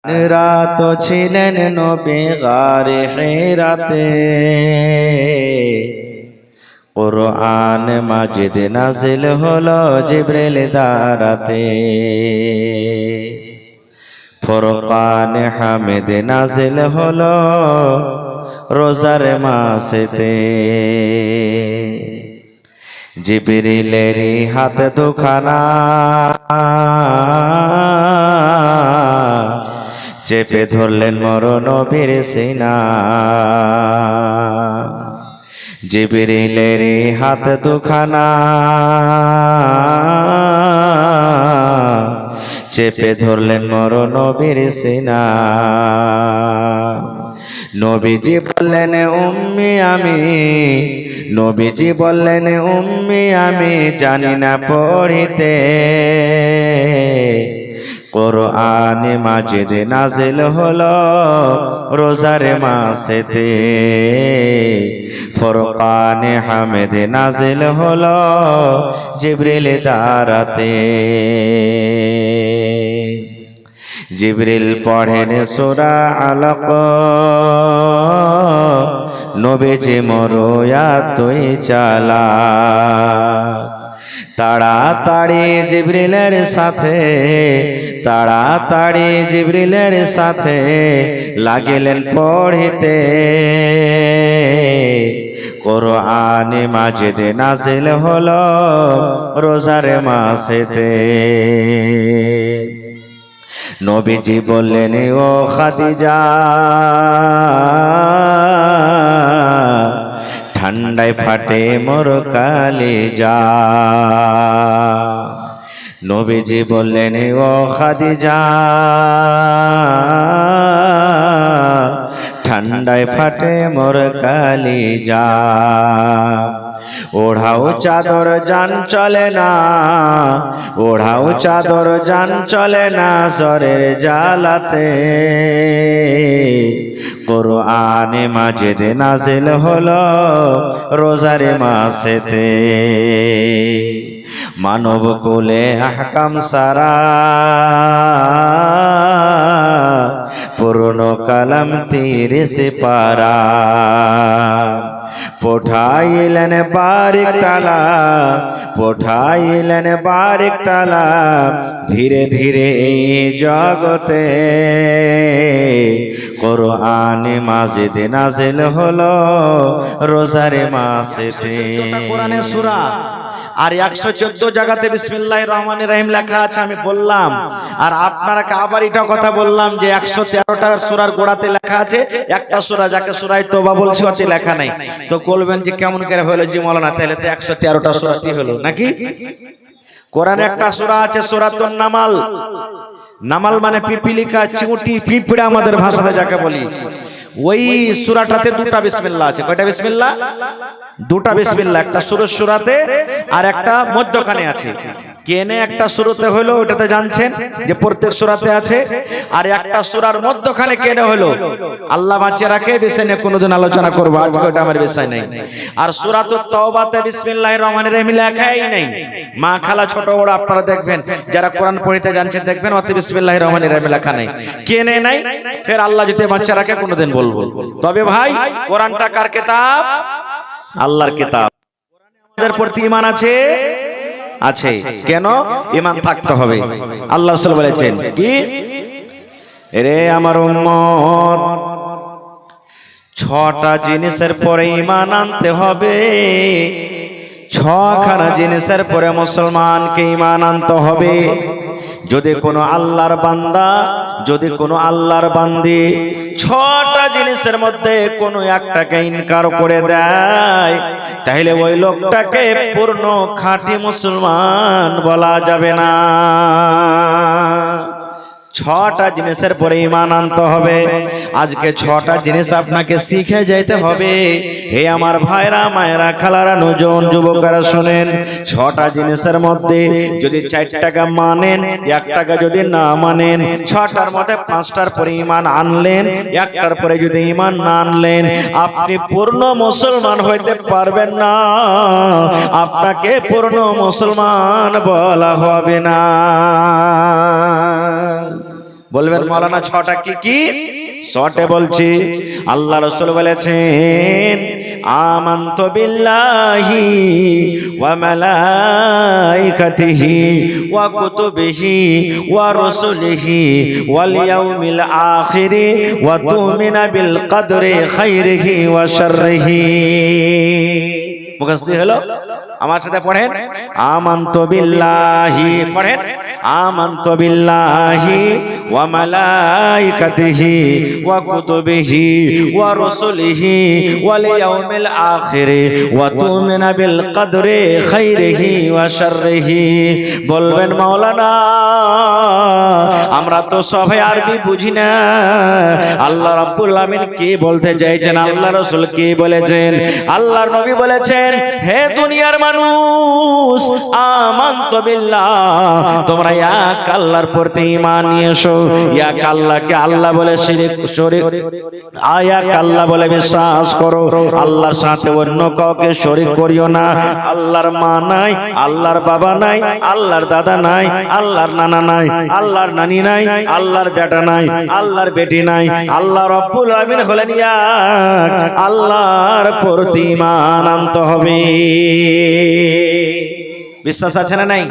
রাত ছিলেন নবী গারে হিরাতে, কুরআন মাজিদ নাজিল হলো জিবরিল দ্বারাতে। ফুরকান হামিদ নাজিল হলো রোজার মাসেতে। জিবরিলের হাত দুখানা চেপে ধরলেন মর নবীর সিনা। জিবরিলের হাত দুখানা চেপে ধরলেন মর নবীর সিনা। নবীজি বললেন উম্মি আমি, নবীজি বললেন উম্মি আমি জানি না পড়িতে। কুরআন মাজিদ নাজিল হলো রোজার মাসেতে। ফুরকান হামিদ নাজিল হলো জিবরিল দ্বারাতে। জিবরিল পড়েন সূরা আলাক, নবীজি মরোয়া তুই চালা। তাড়াতাড়ি জিবরিলের সাথে, তাড়াতাড়ি জিবরিলের সাথে লাগিলেন পড়িতে। কুরআন মাজিদ নাজিল হলো রোজার মাসেতে। নবীজি বললেন ও খাদিজা, ঠান্ডায় ফাটে মোর কালিজা। নবীজি বললেন ও খাদিজা, ঠান্ডায় ফাটে মোর কালিজা। ওড়াও চাদর জান চলে না, ওড়াও চাদর জান চলে না সরের জালাতে। কুরআন মাজিদ নাজিল হলো রোজার মাসেতে। মানব কুলে আহকাম সারা পুরনো কালাম 30 পারা। পঠাইলেন বারিক তালা, পঠাইলেন বারিক তালা ধীরে ধীরে এই জগতে। কুরআন মাজিদ নাজিল হলো রোজার মাসেতে। কোরআনের সূরা আর 114 জায়গাতে বিসমিল্লাহির রহমানির রহিম লেখা আছে আমি বললাম। আর আপনারা আবার এটা কথা বললাম যে 113টা সূরার গোড়াতে লেখা আছে, একটা সূরা যাকে সূরায়ে তওবা বলছি ওতে লেখা নাই। তো বলবেন যে কেমন করে হলো জি মাওলানা, তাহলে তো 113টা সূরাতেই হলো নাকি? কোরআনে একটা সূরা আছে সূরাতুন নামাল। নামাল মানে পিপিলিকা, চিমটি, পিঁপড়া আমাদের ভাষাতে যাকে বলি। ওই সূরাটাতে দুটা বিসমিল্লাহ আছে। কয়টা বিসমিল্লাহ? দুটা বিসমিল্লাহ। একটা শুরুর সূরাতে আর একটা মধ্যখানে আছে। কেনে একটা শুরুতে হলো ওটাতে জানছেন যে প্রত্যেক সূরাতে আছে। আর একটা সূরার মধ্যখানে কেনে হলো আল্লাহ বাঁচিয়ে রাখে, বিষয় নিয়ে কোনোদিন আলোচনা করব, আজকে ওটা আমার বিষয় নেই। আর সূরাতুত তাওবাতে বিসমিল্লাহির রহমানির রহিম লেখাই নেই। মা খালা ছোট বড় আপনারা দেখবেন যারা কোরআন পড়িতে জানছেন দেখবেন ওতে বিসমিল্লাহির রহমানির রহিম লেখা নেই। কেনে নাই, ফের আল্লাহ যদি বাঁচিয়ে রাখে কোনোদিন বলবো। তবে ভাই কোরআনটা কার কিতাব? আল্লাহর কিতাব। আমাদের প্রতি ঈমান আছে? আছে। কেন? ঈমান থাকতে হবে। আল্লাহ রাসূল বলেছেন কি, রে আমার উম্মত 6টা জিনিসের পরে ঈমান আনতে হবে। 6খানা জিনিসের পরে মুসলমানকে ঈমান আনতে হবে। যদি কোনো আল্লাহর বান্দা, যদি কোনো আল্লাহর বান্দি 6টা জিনিসের মধ্যে কোনো একটাকে ইনকার করে দেয়, তাহলে ওই লোকটাকে পূর্ণ খাঁটি মুসলমান বলা যাবে না। 6টা জিনিসের পরে ঈমান আনতে হবে। আজকে 6টা জিনিস আপনাকে শিখে যাইতে হবে। হে আমার ভাইরা, মায়েরা, খালারা, নওজোয়ান যুবকেরা শুনেন, 6টা জিনিসের মধ্যে যদি 4টাকে মানেন, 1টাকে যদি না মানেন, 6টার মধ্যে 5টার পরে ঈমান আনলেন, 1টার পরে যদি ঈমান না আনলেন, আপনি পূর্ণ মুসলমান হইতে পারবেন না। আপনাকে পূর্ণ মুসলমান বলা হবে না। বলবেন মাওলানা ছটা কি কি? শর্টে বলছি। আল্লাহ রাসূল বলেছেন আমানতু বিল্লাহি ওয়া মালাইকাতিহি ওয়া কুতুবিহি ওয়া রাসূলিহি ওয়াল ইয়াউমিল আখিরি ওয়া তুমিনা বিল কদরি খাইরিহি ওয়া শাররিহি। মুখস্থ হলো? আমার সাথে পড়েন আমানতু বিল্লাহি, পড়েন আমানতু বিল্লাহি ওয়া মালাইকাতিহি ওয়া কুতুবিহি ওয়া রাসূলিহি ওয়াল ইয়াউমিল আখিরি ওয়া তুমিনা বিল কদরি খাইরিহি ওয়া শাররিহি। বলবেন মাওলানা আমরা তো সবাই আরবি বুঝি না, আল্লাহ রাব্বুল আমিন কি বলতে চাইছেন, আল্লাহ রাসূল কি বলেছেন? আল্লাহর নবী বলেছেন হে দুনিয়ার মানুষ আমানতু বিল্লাহ, তোমরা এক আল্লাহর প্রতি ঈমান নিয়ে এসো। এক আল্লাহকে আল্লাহ বলে শরীক এক আল্লাহ বলে বিশ্বাস করো, আল্লাহর সাথে অন্য কাউকে শরীক করিও না। আল্লাহর মা নাই, আল্লাহর বাবা নাই, আল্লাহর দাদা নাই, আল্লাহর নানা নাই, আল্লাহর নানি নাই, আল্লাহর বেটা নাই, আল্লাহর বেটি নাই। আল্লাহ রাব্বুল আমিন হলেন এক, আল্লাহর প্রতি ঈমান আনতে হবে। বিশ্বাস আছে না নাই?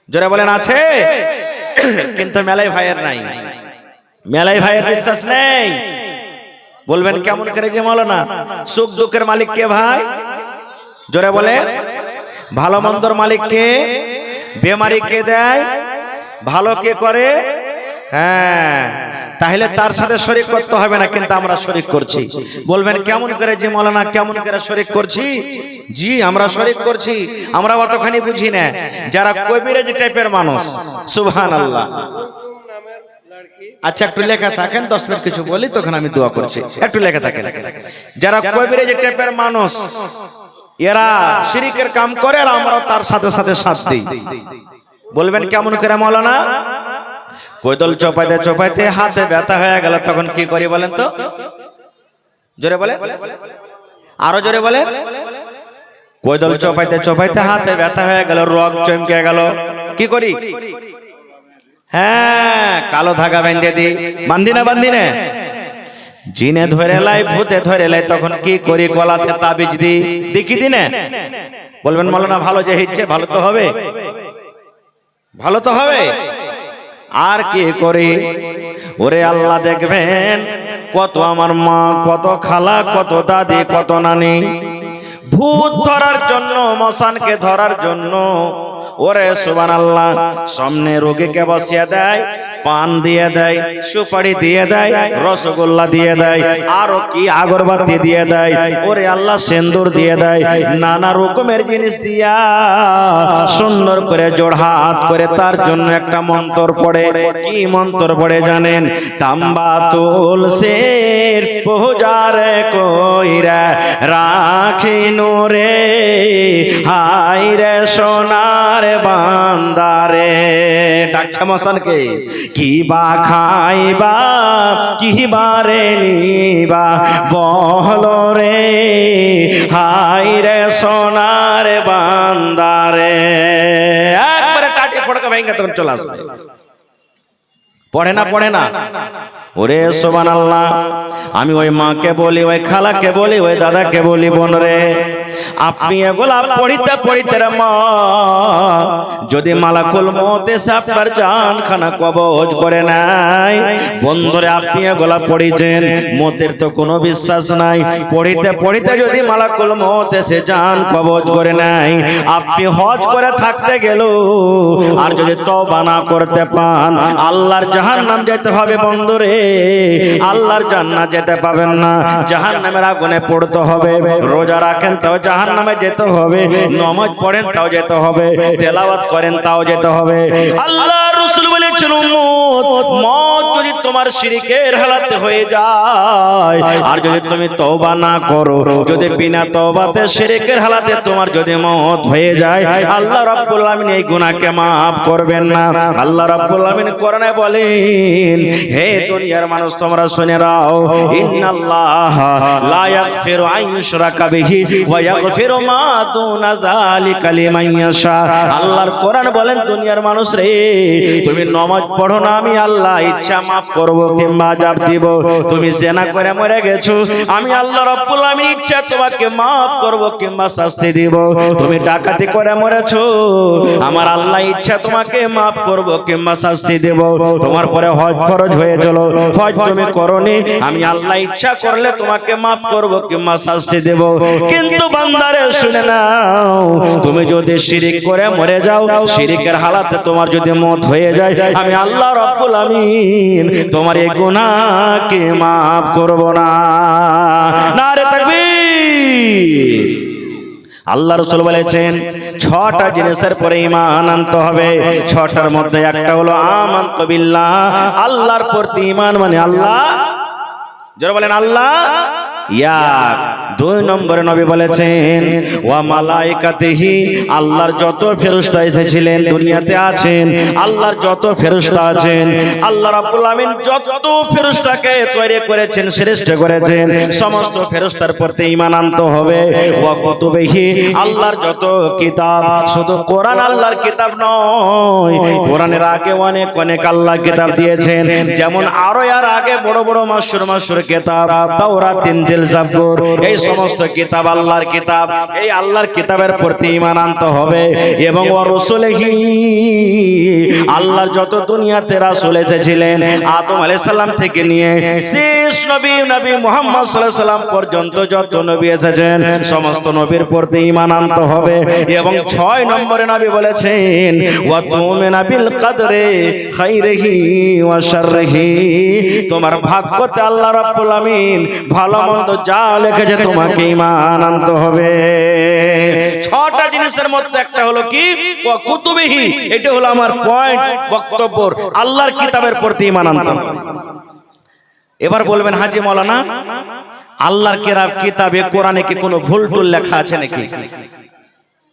জোরে বলেন আছে। কিন্তু মেলাই ভাইয়ের নাই, মেলাই ভাইয়ের বিশ্বাস নেই। বলবেন কেমন করে যে মাওলানা সুখ দুঃখের মালিক কে ভাই? জোরে বলেন। ভালো মন্দর মালিক কে? বেমারি কে দেয়? ভালো কে করে? হ্যাঁ, তাহলে তার সাথে শরীক করতে হবে না, কিন্তু আমরা শরীক করছি। বলবেন কেমন করে যে মাওলানা কেমন করে শরীক করছি? জি আমরা শরীক করছি, আমরা অতখানি বুঝি না। যারা কবিরাজ টাইপের মানুষ, সুবহানাল্লাহ। আচ্ছা একটু লেখা থাকেন, 10 মিনিট কিছু বলি তখন আমি দোয়া করছি, একটু লেখা থাকেন। যারা কবিরাজ টাইপের মানুষ এরা শিরকের কাম করে আর আমরাও তার সাথে সাথে সাথ দিই। বলবেন কেমন করে মাওলানা? কোদল চপাইতে চপাইতে হাতে ব্যথা হয়ে গেল তখন কি করি বলেন তো? জোরে বলেন, আরো জোরে বলেন। কোদল চপাইতে চপাইতে হাতে ব্যথা হয়ে গেল, রগ চমকে গেল, কি করি? হ্যাঁ, কালো ধাগা বেঁধে দিই। বান্ধি না বান্ধি না? জিনে ধরে লাই, ভূতে ধরে লাই, তখন কি করি? গলাতে তাবিজ দিই, দেখি দিনে। বলবেন মাওলানা ভালো যে হচ্ছে, ভালো তো হবে, ভালো তো হবে। আর কি করি? ওরে আল্লাহ দেখবেন কত আমার মা, কত খালা, কত দাদি, কত নানি ভূত ধরার জন্য, মশানকে ধরার জন্য ওরে সুবহানাল্লাহ সামনে রোগীকে বসিয়ে দেয়, পান দিয়ে দেয়, সুপারি দিয়ে দেয়, রসগোল্লা দিয়ে দেয়, আরো কি আগরবাতি দিয়ে দেয়, ওরে আল্লাহ সিন্দুর দিয়ে দেয়, নানা রকমের জিনিস দিয়া সুন্দর করে জোড়হাত করে তার জন্য একটা মন্ত্র পড়ে। কি মন্ত্র পড়ে জানেন? তাম্বা তুলসীর পূজারে কইরা রাখিনু রে, হাই রে সোনার বান্দারে। ডাকছে মশানকে, কি বা খাইবা, কি বারে নিবা, বহলো রে, হাই রে সোনার বান্দারে। একবারে টাটি ফড়কা ভেঙে তখন চলে আসবে। পড়ে না, পড়ে না? ওরে সুবহানাল্লাহ, আমি ওই মাকে বলি, ওই খালাকে বলি, ওই দাদাকে বলি, বোন রে আপনি এগুলা পড়িতে পড়িতে রে মা, যদি মালাকুল মউত এসে আপনার জানখানা কবজ করে নাই, বন্ধুরে আপনি এগুলা পড়িছেন, মতের তো কোনো বিশ্বাস নাই, পড়িতে পড়িতে যদি মালাকুল মউত এসে জান কবজ করে নাই, আপনি হজ করে থাকতে গেল আর যদি তওবা না করতে পান, আল্লাহর জাহান্নাম যেতে হবে বন্ধুরে, আল্লাহর জান্নাত যেতে পাবেন না, জাহান্নামের আগুনে পড়তে হবে। রোজা রাখেন তাও জাহান্নামে যেতে হবে, নামাজ পড়েন তাও যেতে হবে, তেলাওয়াত করেন তাও যেতে হবে। আল্লাহ রাসূল বলেছেন উম্মত, মত যদি তোমার শিরকের হালাতে হয়ে যায় আর যদি তুমি তওবা না করো, যদি বিনা তওবাতে শিরকের হালাতে তোমার যদি মত হয়ে যায়, আল্লাহ রাব্বুল আমিন এই গুনাহকে maaf করবেন না। আল্লাহ রাব্বুল আমিন কোরআনে বলেন বলেন, হে দুনিয়ার মানুষ তোমরা শুনে নাও, ইন্নাল্লাহা লা ইয়াগফিরু আন ইউশরাকা বিহি ওয়া ইয়াগফিরু মা দুনা যালিকা লিমান ইয়াশা। আল্লাহর কোরআন বলেন, দুনিয়ার মানুষ রে, তুমি নামাজ পড়ো না, আমি আল্লাহ ইচ্ছা maaf করব কিংবা আযাব দিব। তুমি জিনা করে মরে গেছো, আমি আল্লাহ রাব্বুল আলামিন ইচ্ছা তোমাকে maaf করব কিংবা শাস্তি দিব। তুমি ডাকাতি করে মরেছো, আমার আল্লাহ ইচ্ছা তোমাকে maaf করব কিংবা শাস্তি দেব। তোমার পরে হজ ফরজ হয়ে গেল, হজ তুমি করনি, আমি আল্লাহ ইচ্ছা করলে তোমাকে maaf করব কিংবা শাস্তি দেব। কিন্তু বান্দারে শুনে নাও, তুমি যদি শিরিক করে মরে যাও, শিরিকের হালাতে তোমার যদি মওত হয়ে যায়, আমি আল্লাহ রাব্বুল আমিন তোমার এই গুনাহকে maaf করব না। নারে তাকবীর। আল্লাহ রাসূল বলেছেন, 6টা জিনিসের পরে ঈমান আনতে হবে। 6টার মধ্যে একটা হলো আমানতু বিল্লাহ, আল্লাহর প্রতি ঈমান মানে আল্লাহ, যারা বলেন আল্লাহ এক। 2 নম্বরে নবী বলেছেন ওয়া মালাইকাতিহি, আল্লাহর যত ফেরেশতা এসেছিলেন দুনিয়াতে আছেন, আল্লাহর যত ফেরেশতা আছেন, আল্লাহ রাব্বুল আমিন যত ফেরেশতাকে তৈরি করেছেন, শ্রেষ্ঠ করেছেন, সমস্ত ফেরেশতার প্রতি ঈমান আনতে হবে। ওয়া কুতুবিহি, আল্লাহর যত কিতাব, শুধু কোরআন আল্লাহর কিতাব নয়, কোরআনের আগে অনেক অনেক আল্লাহ কিতাব দিয়েছেন, যেমন আরো এর আগে বড় বড় মাশহুর কিতাব, তাওরাত, ইনজিল, জাবুর, এই সমস্ত কিতাব আল্লাহর কিতাব। এই আল্লাহর কিতাবের প্রতি ঈমান আনতে হবে। এবং ওয়া রাসূলিহি, আল্লাহর যত দুনিয়াতে রাসূল এসেছিলেন, আদম আলাইহিস সালাম থেকে নিয়ে শেষ নবী মুহাম্মদ সাল্লাল্লাহু আলাইহি সাল্লাম পর্যন্ত যত নবী এসেছেন, সমস্ত নবীর প্রতি ঈমান আনতে হবে। এবং 6 নম্বরে নবী বলেছেন ওয়া তুমিনা বিল কদরি খাইরিহি ওয়া শাররিহি, তোমার ভাগ্যতে আল্লাহ রাব্বুল আমিন ভালো মন্দ যা লিখেছে তোমাকে ঈমান আনতে হবে। 6টা জিনিসের মধ্যে একটা হলো কি ওয়া কুতুবিহি, এটা হলো আমার পয়েন্ট বক্তব্য, আল্লাহর কিতাবের প্রতি ঈমান আনতে হবে। এবার বলবেন হাজী মাওলানা, আল্লাহর কিতাবে কোরআনে কি কোনো ভুল টুল লেখা আছে নাকি?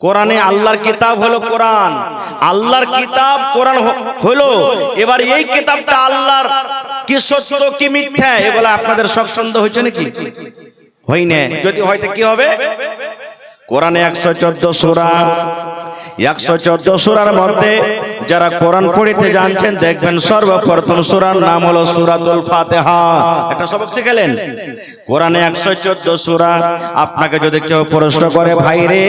কোরআনে আল্লাহর কিতাব হলো কোরআন, আল্লাহর কিতাব কোরআন হলো। এবার এই কিতাবটা আল্লাহর কি সত্য কি মিথ্যা, এগুলো আপনাদের শক সন্দেহ হয়েছে নাকি? হয়নি। যদি হয়তো কি হবে? কোরআনে 114 সূরা, 114 সূরার মধ্যে যারা কোরআন পড়িতে জানছেন দেখবেন সর্বপ্রথম সূরার নাম হলো সূরাতুল ফাতিহা। একটা সবক শিখলেন। কোরআনে 114 সূরা। আপনাকে যদি কেউ প্রশ্ন করে ভাই রে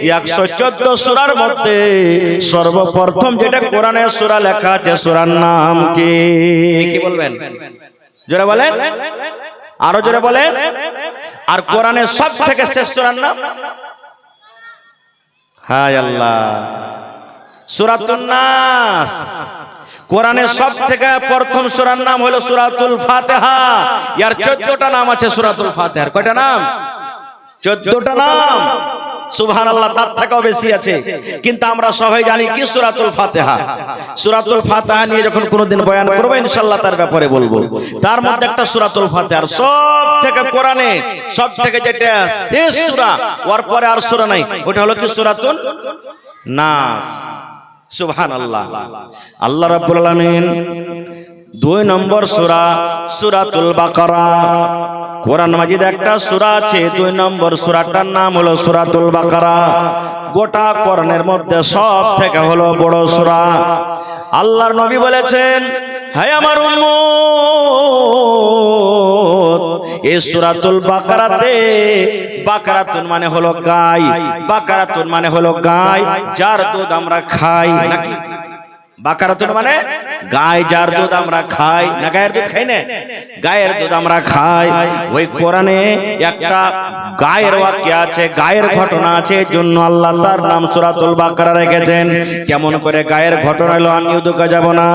114 সূরার মধ্যে সর্বপ্রথম যেটা কোরআনের সূরা লেখা আছে সূরার নাম কি? কি বলবেন? জোরে বলেন, আরো জোরে বলেন। আর কোরআনের সবথেকে শেষ সূরার নাম? হায় আল্লাহ, সূরাতুন নাস। কোরআনের সবথেকে প্রথম সূরার নাম হলো সূরাতুল ফাতিহা। এর 14টা নাম আছে সূরাতুল ফাতিহার। কয়টা নাম? 14টা নাম। সুবহানাল্লাহ, তার থেকেও বেশি আছে, কিন্তু আমরা সবাই জানি কি সূরাতুল ফাতিহা। সূরাতুল ফাতিহা নিয়ে যখন কোনোদিন বয়ান করব ইনশাআল্লাহ তার ব্যাপারে বলবো। তার মধ্যে একটা সূরাতুল ফাতিহার সবথেকে কোরআনে সবথেকে যেটা শেষ সূরা, ওর পরে আর সূরা নাই, ওটা হলো কি সূরাতুন নাস। সুবহানাল্লাহ। আল্লাহ রাব্বুল আলামিন 2 নম্বর সূরা সূরাতুল বাকারা। কোরআন মাজিদ একটা সূরা আছে, 2 নম্বর সূরাটার নাম হলো সূরাতুল বাকারা। গোটা কোরআনের মধ্যে সবথেকে হলো বড় সূরা। আল্লাহর নবী বলেছেন, হে আমার উম্মত, এই সূরাতুল বাকারাতে, বাকারাতুন মানে হলো গাই, বাকারাতুন মানে হলো গাই যার দুধ আমরা খাই। নাকি বাকারাতুন মানে গায় যার দুধ আমরা খাই, না গায়ের দুধ খাই না, গায়ের দুধ আমরা খাই। ওই কোরআনে একটা গায়ের ওয়াক্য আছে, গায়ের ঘটনা আছে, এর জন্য আল্লাহ তার নাম সূরাতুল বাকারা রেখেছেন। কেমন করে গায়ের ঘটনা হলো আমিও তো যাব না।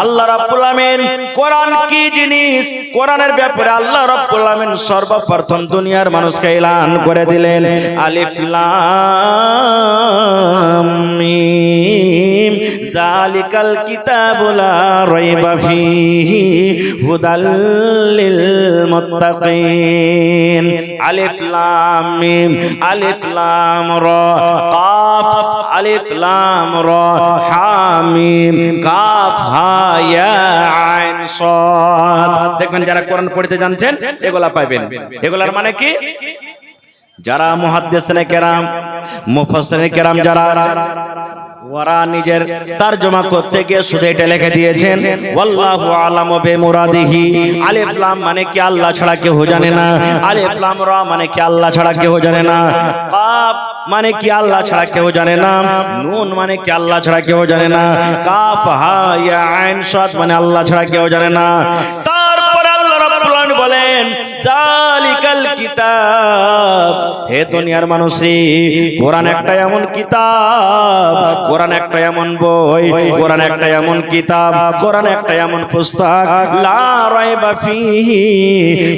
আল্লাহ রাব্বুল আমিন কোরআন কি জিনিস, কোরআনের ব্যাপারে আল্লাহ রাব্বুল আমিন সর্বপ্রথম দুনিয়ার মানুষকে এলান করে দিলেন। আলিফ লাম মিম যালিকাল কিতাবু লা রাইবা ফীহি হুদাল লিল মুত্তাকিন। আলিফ লাম মিম, আলিফ লাম রা, কাফ, আলিফ লাম রা, হা মিম, কাফ হা ইয়া আইন সাদ। দেখবেন যারা কোরআন পড়তে জানছেন এগুলা পাবেন। এগুলার মানে কি? যারা মুহাদ্দিসিনে কেরাম, মুফাসসিরিনে কেরাম যারা ওরা নিজের তরজমা করতে গিয়ে শুধু এটা লিখে দিয়েছেন ওয়াল্লাহু আলামু বিমুরাদিহি। আলিফ লাম মানে কি আল্লাহ ছাড়া কেউ জানে না। আলিফ লাম রা মানে কি আল্লাহ ছাড়া কেউ জানে না। কাফ মানে কি আল্লাহ ছাড়া কেউ জানে না। নুন মানে কি আল্লাহ ছাড়া কেউ জানে না। কাফ হা ইয়া আইন সাদ মানে আল্লাহ ছাড়া কেউ জানে না। তারপর আল্লাহ রাব্বুল আলামিন বলেন যালিকাল কিতাব। হে দুনিয়ার মানুষই, কোরআন একটা এমন কিতাব, কোরআন একটা এমন বই, কোরআন একটা এমন কিতাব, কোরআন একটা এমন পুস্তক লা রাইবা ফীহি।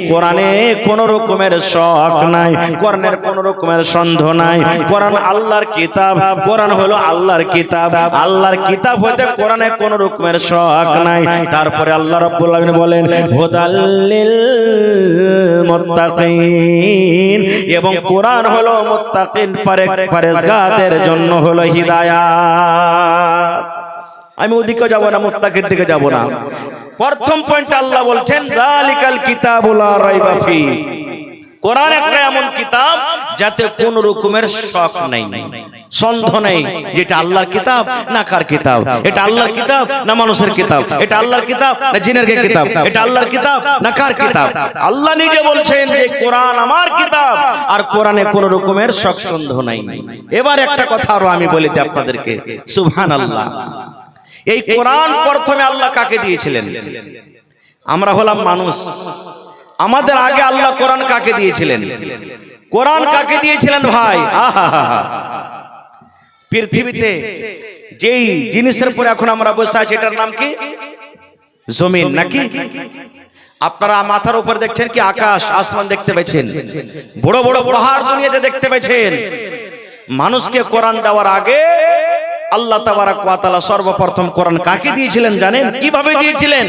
কোরআনে কোন রকমের শক নাই, কোরআনের কোন রকমের সন্দেহ নাই। কোরআন আল্লাহর কিতাব, কোরআন হলো আল্লাহর কিতাব। আল্লাহর কিতাব হইতে কোরআনে কোন রকমের শক নাই। তারপরে আল্লাহ রাব্বুল আলামিন বলেন হুদাল লিল মুত্তাকিন, এবং কোরআন হলো মুত্তাকিন পরেজগারদের জন্য হলো হিদায়াত। আমি ওদিকে যাব না, মুত্তাকির দিকে যাব না। প্রথম পয়েন্ট আল্লাহ বলছেন যালিকাল কিতাবু লা রাইবা ফী। কোরআন একটা এমন কিতাব যাতে কোন রকমের শক নাই, সন্দেহ নেই, যেটা আল্লাহর কিতাব না কার কিতাব, এটা আল্লাহর কিতাব না মানুষের কিতাব, এটা আল্লাহর কিতাব না জিনের কিতাব, এটা আল্লাহর কিতাব না কার কিতাব। আল্লাহ নিজে বলছেন যে কোরআন আমার কিতাব, আর কোরআনে কোন রকমের শক সন্দেহ নাই। এবার একটা কথা আরো আমি বলি আপনাদেরকে, সুবহানাল্লাহ। এই কোরআন প্রথমে আল্লাহ কাকে দিয়েছিলেন? আমরা হলাম মানুষ, আমাদের আগে আল্লাহ কোরআন কাকে দিয়েছিলেন? কোরআন কাকে দিয়েছিলেন ভাই? পৃথিবীতে যেই জিনিসের উপর এখন আমরা বসে আছি এটার নাম কি? জমিন নাকি? আপনারা মাথার উপর দেখছেন কি আকাশ, আসমান দেখতে পেয়েছেন, বড় বড় পাহাড় দুনিয়াতে দেখতে পেয়েছেন। মানুষকে কোরআন দেওয়ার আগে আল্লাহ তাবারাক ওয়া তাআলা সর্বপ্রথম কোরআন কাকে দিয়েছিলেন জানেন? কিভাবে দিয়েছিলেন?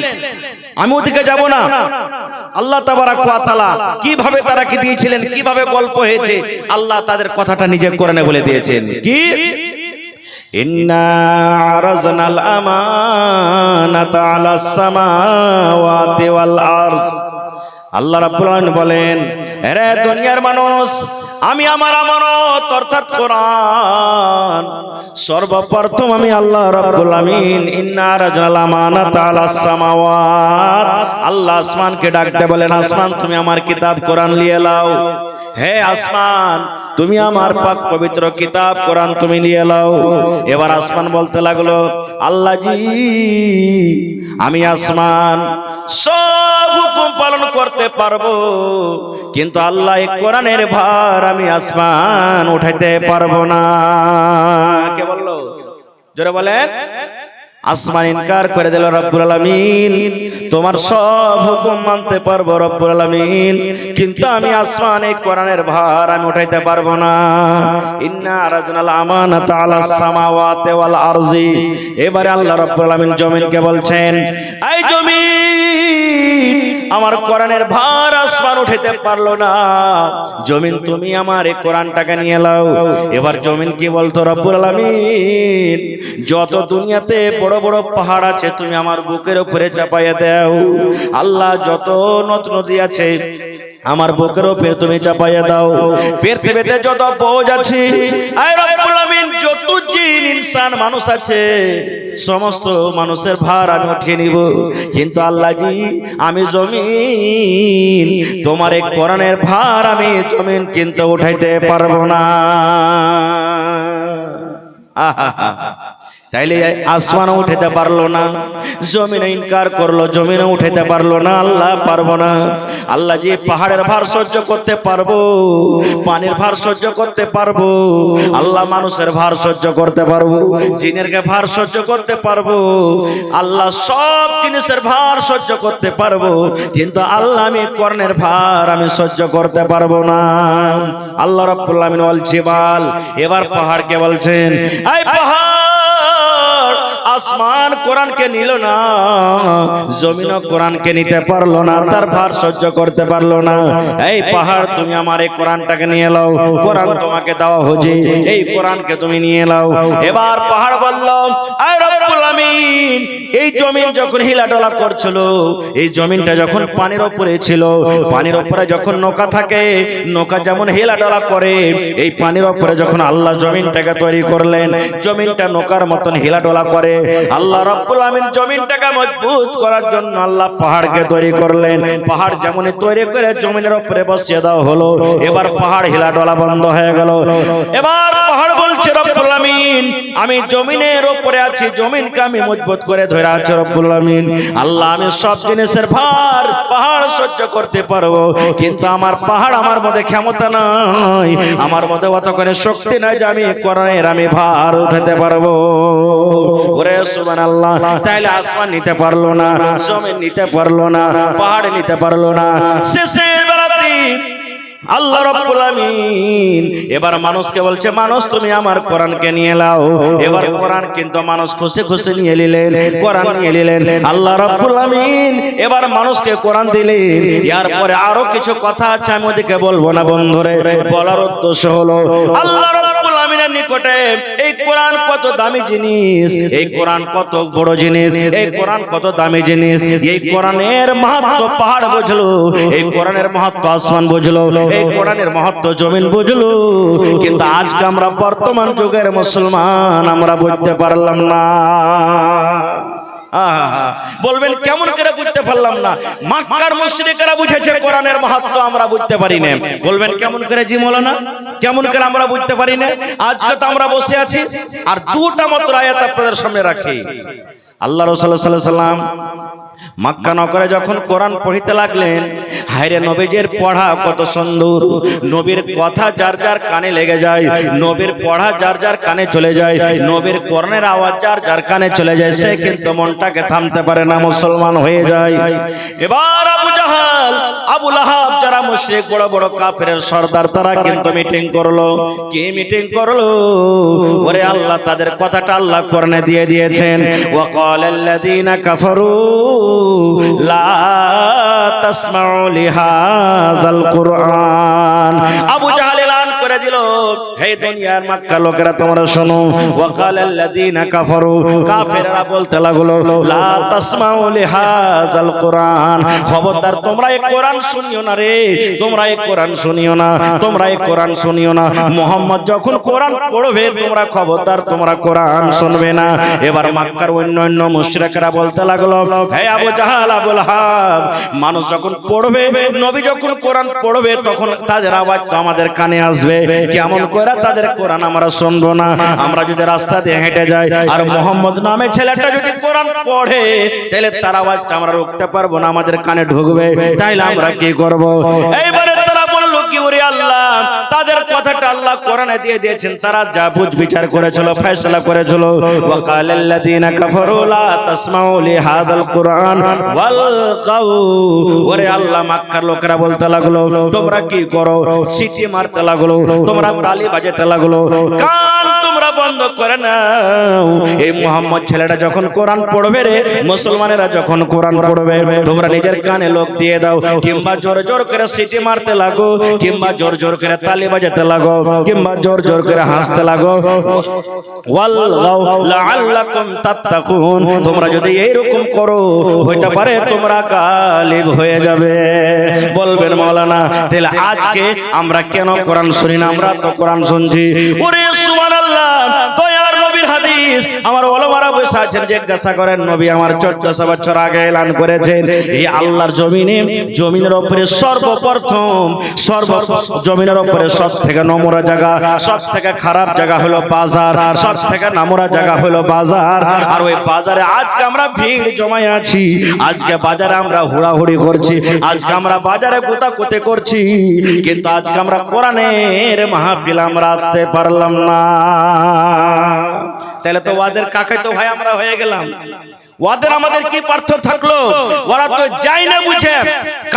আমি ওদিকে যাব না। আল্লাহ তাবারাক ওয়া তাআলা কিভাবে তারাকে দিয়েছিলেন, কিভাবে গল্প হয়েছে, আল্লাহ তাদের কথাটা নিজে কোরআনে বলে দিয়েছেন। কি? ইন্না আরাজনাল আমানাতা আলাস সামাওয়াতি ওয়াল আরদ। আল্লাহ রাব্বুল আলামিন বলেন, হে দুনিয়ার মানুষ, আমি আমার আমানত অর্থাৎ কোরআন সর্বপ্রথম আমি আল্লাহ রাব্বুল আলামিন ইন্না আরাজনাল আমানাতা আলাস সামাওয়াত। আল্লাহ আসমানকে ডাকতে বলেন, আসমান তুমি আমার কিতাব কোরআন নিয়ে লাও। হে আসমান, তুমি আমার পাক পবিত্র কিতাব কোরআন তুমি নিয়ে লাও। এবার আসমান বলতে লাগলো, আল্লাহ জি, আমি আসমান সব হুকুম পালন করতে পারবো, কিন্তু আল্লাহ এই কোরআনের ভার আমি আসমান উঠাইতে পারবো না। কে বললো? জোরে বলেন। আসমান ইনকার করে দিল, রব্বুল আলামিন তোমার সব হুকুম মানতে পারবো রব্বুল আলামিন, কিন্তু আমি আসমান এই কোরআনের ভার আমি উঠাইতে পারবো না। ইন্না আরাজনাল আমানাতা আলাস সামাওয়াতি ওয়াল আরজি। এবারে আল্লাহ রব্বুল আলামিন জমিনকে বলছেন, এই জমিন, আমার কোরআনের ভার আসমান উঠাইতে পারলো না, জমিন তুমি আমার এই কোরআনটাকে নিয়ে লাও। এবার জমিন কি বলতো? রব্বুল আলামিন যত দুনিয়াতে বড় বড় পাহাড় আছে তুমি আমার বুকের উপরে চাপাইয়া দাও। আল্লাহ যত নদ নদী আছে আমার বুকের উপরে তুমি চাপাইয়া দাও। পৃথিবীতে যত বোঝ আছে, আয় রব্বুল আলামিন যত জিন ইনসান মানুষ আছে সমস্ত মানুষের ভার আমি উঠিয়ে নিব, কিন্তু আল্লাহ জি আমি জমিন তোমার এই কোরআনের ভার আমি জমিন কিন্তু উঠাইতে পারবো না। আহা, তাইলে আসমান উঠাইতে পারলো না, জমিনে ইনকার করলো, জমিনে উঠাইতে পারলো না, আল্লাহ পারবো না। আল্লাহ জি পাহাড়ের ভার সহ্য করতে পারবো, পানির ভার সহ্য করতে পারবো, আল্লাহ মানুষের ভার সহ্য করতে পারবো, জিনের ভার সহ্য করতে পারবো, আল্লাহ সব জিনিসের ভার সহ্য করতে পারবো, কিন্তু আল্লাহ আমি কোরআনের ভার আমি সহ্য করতে পারবো না। আল্লাহ রাব্বুল আলামিন ওয়াল জিবাল, এবার পাহাড়কে বলছেন, এই পাহাড় আসমান কোরআনকে নিল না, জমিনও কোরআনকে নিতে পারলো না, তার ভার সহ্য করতে পারলো না। এই পাহাড় তুমি আমার এই কোরআনটাকে নিয়ে নাও, কোরআন তোমাকে দেওয়া হয়েছে, এই কোরআনকে তুমি নিয়ে নাও। এবার পাহাড় বলল, আয় রব্বুল আমিন, এই জমিন যখন হিলাডোলা করছিল, এই জমিনটা যখন পানির উপরে ছিল, পানির উপরে যখন নৌকা থাকে, নৌকা যেমন হিলাডোলা করে, এই পানির উপরে যখন আল্লাহ জমিনটাকে তৈরি করলেন, জমিনটা নৌকার মতন হিলাডোলা করে। আল্লাহ রব্বুল আমিন জমিনটাকে মজবুত করার জন্য আল্লাহ পাহাড়কে তৈরি করলেন। পাহাড় যেমন তৈরি করে জমিনের উপরে বসিয়ে দেওয়া হলো, এবার পাহাড় হিলাডোলা বন্ধ হয়ে গেল। এবার পাহাড় বলছে, রব্বুল আমিন, আমি জমিনের উপরে আছি, জমিনকে আমি মজবুত করে ধরে আছি রব্বুল আমিন। আল্লাহ, আমি সব জিনিসের ভার পাহাড় সহ্য করতে পারবো, কিন্তু আমার পাহাড়, আমার মধ্যে ক্ষমতা নাই, আমার মধ্যে অত করে শক্তি নাই যে আমি কোরআনের আমি ভার উঠাতে পারবো। ওরে সুবহানাল্লাহ। তাইলে আসমান নিতে পারলো না, জমিন নিতে পারলো না, পাহাড় নিতে পারলো না। শেষের বেলাতে আল্লাহ রাব্বুল আমিন এবার মানুষকে বলছে, মানুষ তুমি আমার কোরআনকে নিয়ে নাও। এবার কোরআন কিন্তু মানুষ খুশি খুশি নিয়ে নিলেন, কোরআন নিয়ে নিলেন। আল্লাহ রাব্বুল আমিন এবার মানুষকে কোরআন দিলেন। এরপরে আরো কিছু কথা আছে, আমি ওদিকে বলবো না বন্ধুরে। বলার উদ্দেশ্য হলো, আল্লাহ রাব্বুল আমিনের নিকটে এই কোরআন কত দামি জিনিস, এই কোরআন কত বড় জিনিস, এই কোরআন কত দামি জিনিস। এই কোরআনের মাহাত্ম্য পাহাড় বুঝলো, এই কোরআনের মাহাত্ম্য আসমান বুঝলো, এই কোরআনের মাহাত্ম্য জমিন বুঝলো, কিন্তু আজকে আমরা বর্তমান যুগের মুসলমান আমরা বুঝতে পারলাম না। বলবেন কেমন করে বুঝতে পারলাম না? মক্কার মুশরিকরা বুঝেছে কোরআনের মাহাত্ম্য, আমরা বুঝতে পারি না। বলবেন কেমন করে? জি মাওলানা, কেমন করে আমরা বুঝতে পারি না? আজকে তো আমরা বসে আছি, আর দুটা মাত্র আয়াত আপনাদের সামনে রাখি। আল্লাহ রাসূল সাল্লাল্লাহু আলাইহি ওয়াসাল্লাম মক্কা নগরে যখন কোরআন পড়িতে লাগলেন, হায়রে নবীজির পড়া কত সুন্দর, নবীর কথা যার যার কানে লেগে যায়, নবীর পড়া যার যার কানে চলে যায়, নবীর কোরআনের আওয়াজ যার যার কানে চলে যায়, সে কিন্তু মনটাকে থামতে পারে না, মুসলমান হয়ে যায়। এবার আবু জাহাল, আবু লাহাব, যারা মুশরিক বড় বড় কাফেরের সর্দার, তারা কিন্তু মিটিং করলো। কি মিটিং করলো? ওরে আল্লাহ, তাদের কথাটা আল্লাহ কোরআনে দিয়ে দিয়েছেন, ওয়াকালাল্লাযীনা কাফারু লা তাসমাউ লিহাযাল কুরআন। আবু জাহেল এলান করে দিল, হে দুনিয়ার মক্কা লোকেরা তোমরা শোনো। ওয়াকালাল্লাযীনা কাফারু, কাফেররা বলতে লাগলো, লা তাসমাউ লিহাযাল কুরআন, খবরদার তোমরা এই কোরআন শুনিও না রে, তোমরা এই কোরআন শুনিও না, তোমরা এই কোরআন শুনিও না। মুহাম্মদ যখন কোরআন পড়বে তোমরা খবরদার তোমরা কোরআন শুনবে না। এবার মক্কার অন্যান্য মুশরিকরা বলতে লাগলো, হে আবু জাহাল, আবু লাহাব, মানুষ যখন পড়বে, নবী যখন কোরআন পড়বে, তখন তাদের আওয়াজ তো আমাদের কানে আসবে, কেমন করে তাদের কোরআন আমরা শুনবো না? আমরা যদি রাস্তা দিয়ে হেঁটে যাই আর মুহাম্মদ নামে ছেলেটা যদি কোরআন পড়ে, তাহলে তার আওয়াজটা আমরা রুখতে পারবো না, আমাদের কানে ঢুকবে, তাইলে আমরা কি করব? এইবারে তারা বললো কি, ওরে আল্লাহ, তাদের কথাটা আল্লাহ কোরআনে দিয়ে দিয়েছেন, তারা যা বুঝ বিচার করেছিল, ফয়সালা করেছিল। ওয়াকালাল্লাযীনা কাফারু লা তাসমাউ লিহাযাল কুরআন ওয়ালকাউ, ওরে আল্লাহ, মক্কার লোকেরা বলতে লাগলো, তোমরা কি করো? সিটি মারতে লাগলো, তোমরা তালি বাজাতে লাগলো, কান তোমরা বন্ধ করে নাও। এই মুহাম্মদ ছেলেটা যখন কোরআন পড়বে রে, মুসলমানেরা যখন কোরআন পড়বে, তোমরা নিজের কানে লোক দিয়ে দাও, কিংবা জোর জোর করে সিটি মারতে লাগো, কিংবা জোর জোর করে তালি বাজাতে লাগো, কিংবা জোর জোর করে হাসতে লাগো। ওয়ালগাউ লাআল্লাকুম তাত্তাকুন, তোমরা যদি এইরকম করো, হইতে পারে তোমরা গালিব হয়ে যাবে। বলবেন মাওলানা, তাহলে আজকে আমরা কেন কোরআন শুনি না? আমরা তো কোরআন শুনছি। ওরে সুবহানাল্লাহ, দয়ার নবীর হাদিস আমার ওলামারা বসে আছেন, জিজ্ঞাসা করেন, নবী আমার 1400 বছর আগে এলান করেছেন, এই আল্লাহর জমিনে, জমিনের উপরে সর্বপ্রথম জমিনের উপরে সব থেকে নোংরা জায়গা, সব থেকে খারাপ জায়গা হলো বাজার, সব থেকে নোংরা জায়গা হলো বাজার। আর ওই বাজারে আজকে আমরা ভিড় জমায় আছি, আজকে বাজারে আমরা হুড়াহুড়ি করছি, আজকে আমরা বাজারে কোতাকুতি করছি, কিন্তু আজকে আমরা কোরআনের মাহফিল আমরা আসতে পারলাম না। তাহলে তো ওদের কাকাই তো ভাই আমরা হয়ে গেলাম। ওদের আমাদের কি পার্থক্য থাকলো? ওরা তো যাই না বুঝে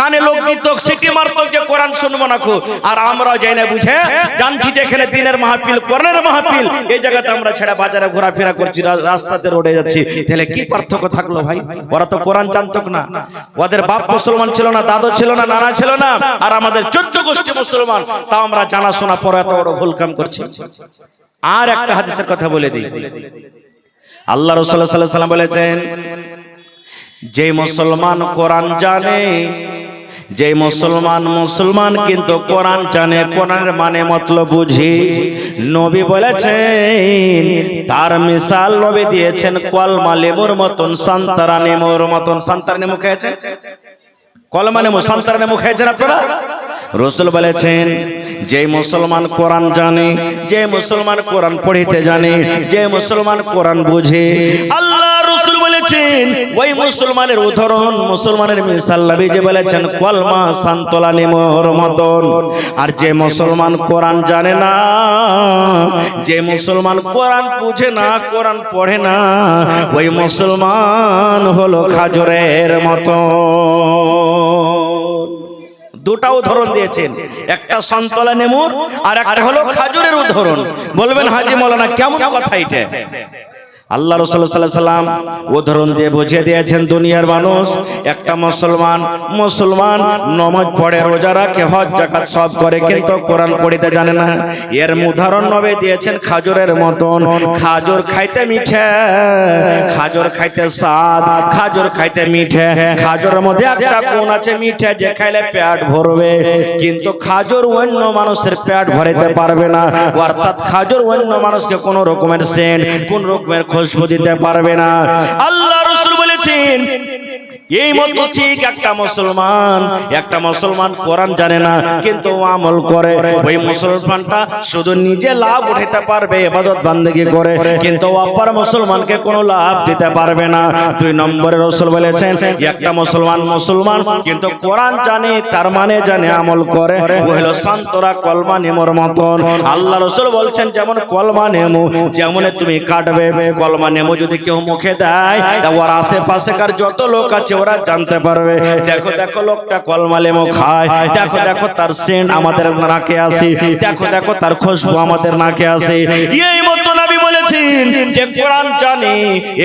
কানে লোক দিত সিটি মারত যে কোরআন শুনবো না খো, আর আমরা যাই না বুঝে জানছি যে এখানে দিনের মাহফিল কোরআনের মাহফিল, এই জায়গাতে আমরা ছেড়ে বাজারে ঘোরাফেরা করছি, রাস্তাতে রোডে যাচ্ছি, তাহলে কি পার্থক্য থাকলো ভাই? ওরা তো কোরআন জানতো না, ওদের বাপ মুসলমান ছিল না, দাদু ছিল না, নানা ছিল না, আর আমাদের 14 গোষ্ঠী মুসলমান, তাও আমরা জানাশোনা পরে এত বড় ভুল কাম করছি। আর একটা হাদিসের কথা বলে দিই, আল্লাহ রাসূল সাল্লাল্লাহু আলাইহি ওয়াসাল্লাম বলেছেন, যে মুসলমান কোরআন জানে, যে মুসলমান কিন্তু কোরআন জানে, কোরআনের মানে মতলব বুঝি, নবী বলেছেন তার মিসাল নবী দিয়েছেন কলমা লেবুর মতন, সান্তারা নেমুর মতন। সান্তারা নেমু খেয়েছেন? কলমা নেমু, সান্তারা নেমু খেয়েছেন আপনারা? রাসূল বলেছেন যে মুসলমান কোরআন জানে, যে মুসলমান কোরআন পড়িতে জানে, যে মুসলমান কোরআন বুঝে, আল্লাহ রাসূল বলেছেন ওই মুসলমানের উদাহরণ, মুসলমানের মিসাল নবী যে বলেছেন কলমা সান্তলা নেমুর মতন। আর যে মুসলমান কোরআন জানে না, যে মুসলমান কোরআন বুঝে না, কোরআন পড়ে না, ওই মুসলমান হলো খাজুরের মতন। দুটা উদাহরণ দিয়েছেন, একটা সন্তলা নেমুর আর একটা হলো খাজুরের উদাহরণ। বলবেন হাজী মাওলানা কেমন কথা এটা? আল্লাহ রাসূল সাল্লাল্লাহু আলাইহি ওয়াসাল্লাম উদাহরণ দিয়ে বুঝিয়ে দিয়েছেন, দুনিয়ার মানুষ একটা মুসলমান নামাজ পড়ে, রোজা রাখে, হজ যাকাত সব করে, কিন্তু কোরআন পড়িতে জানে না। এর উদাহরণ নবী দিয়েছেন খাজুরের মতন। খাজুর খাইতে মিঠে, খাজুর খাইতে স্বাদ, খাজুর খাইতে মিঠে, খাজুরের মধ্যে একটা গুণ আছে মিঠে, যে খাইলে পেট ভরবে, কিন্তু খাজুর অন্য মানুষের পেট ভরাইতে পারবে না। অর্থাৎ খাজুর অন্য মানুষকে কোন রকমের সেন্ট, কোন রকমের খুশবু দিতে পারবে না। আল্লাহ রাসূল বলেছেন এই মতো ঠিক একটা মুসলমান কোরআন জানে না কিন্তু আমল করে, ওই মুসলমানটা শুধু নিজে লাভ উঠাতে পারবে ইবাদত বান্দেগি করে, কিন্তু অপর মুসলমানকে কোনো লাভ দিতে পারবে না। 2 নম্বরে রাসূল বলেছেন একটা মুসলমান কিন্তু কোরআন জানে, তার মানে জানে, আমল করে, ও হলো সান্তরা কলমা নেমুর মতন। আল্লাহ রাসূল বলছেন যেমন কলমা নেমু, যেমন তুমি কাটবে কলমা নেমু যদি কেউ মুখে দেয়, ওর আশেপাশেকার যত লোক আছে ওরা জানতে পারবে, দেখো দেখো লোকটা কলমা লেমু খায়, দেখো দেখো তার সেন্ট আমাদের নাকে আসে, দেখো দেখো তার খুশবু আমাদের নাকে আসে। এই মতো নবী বলেছেন যে কোরআন জানে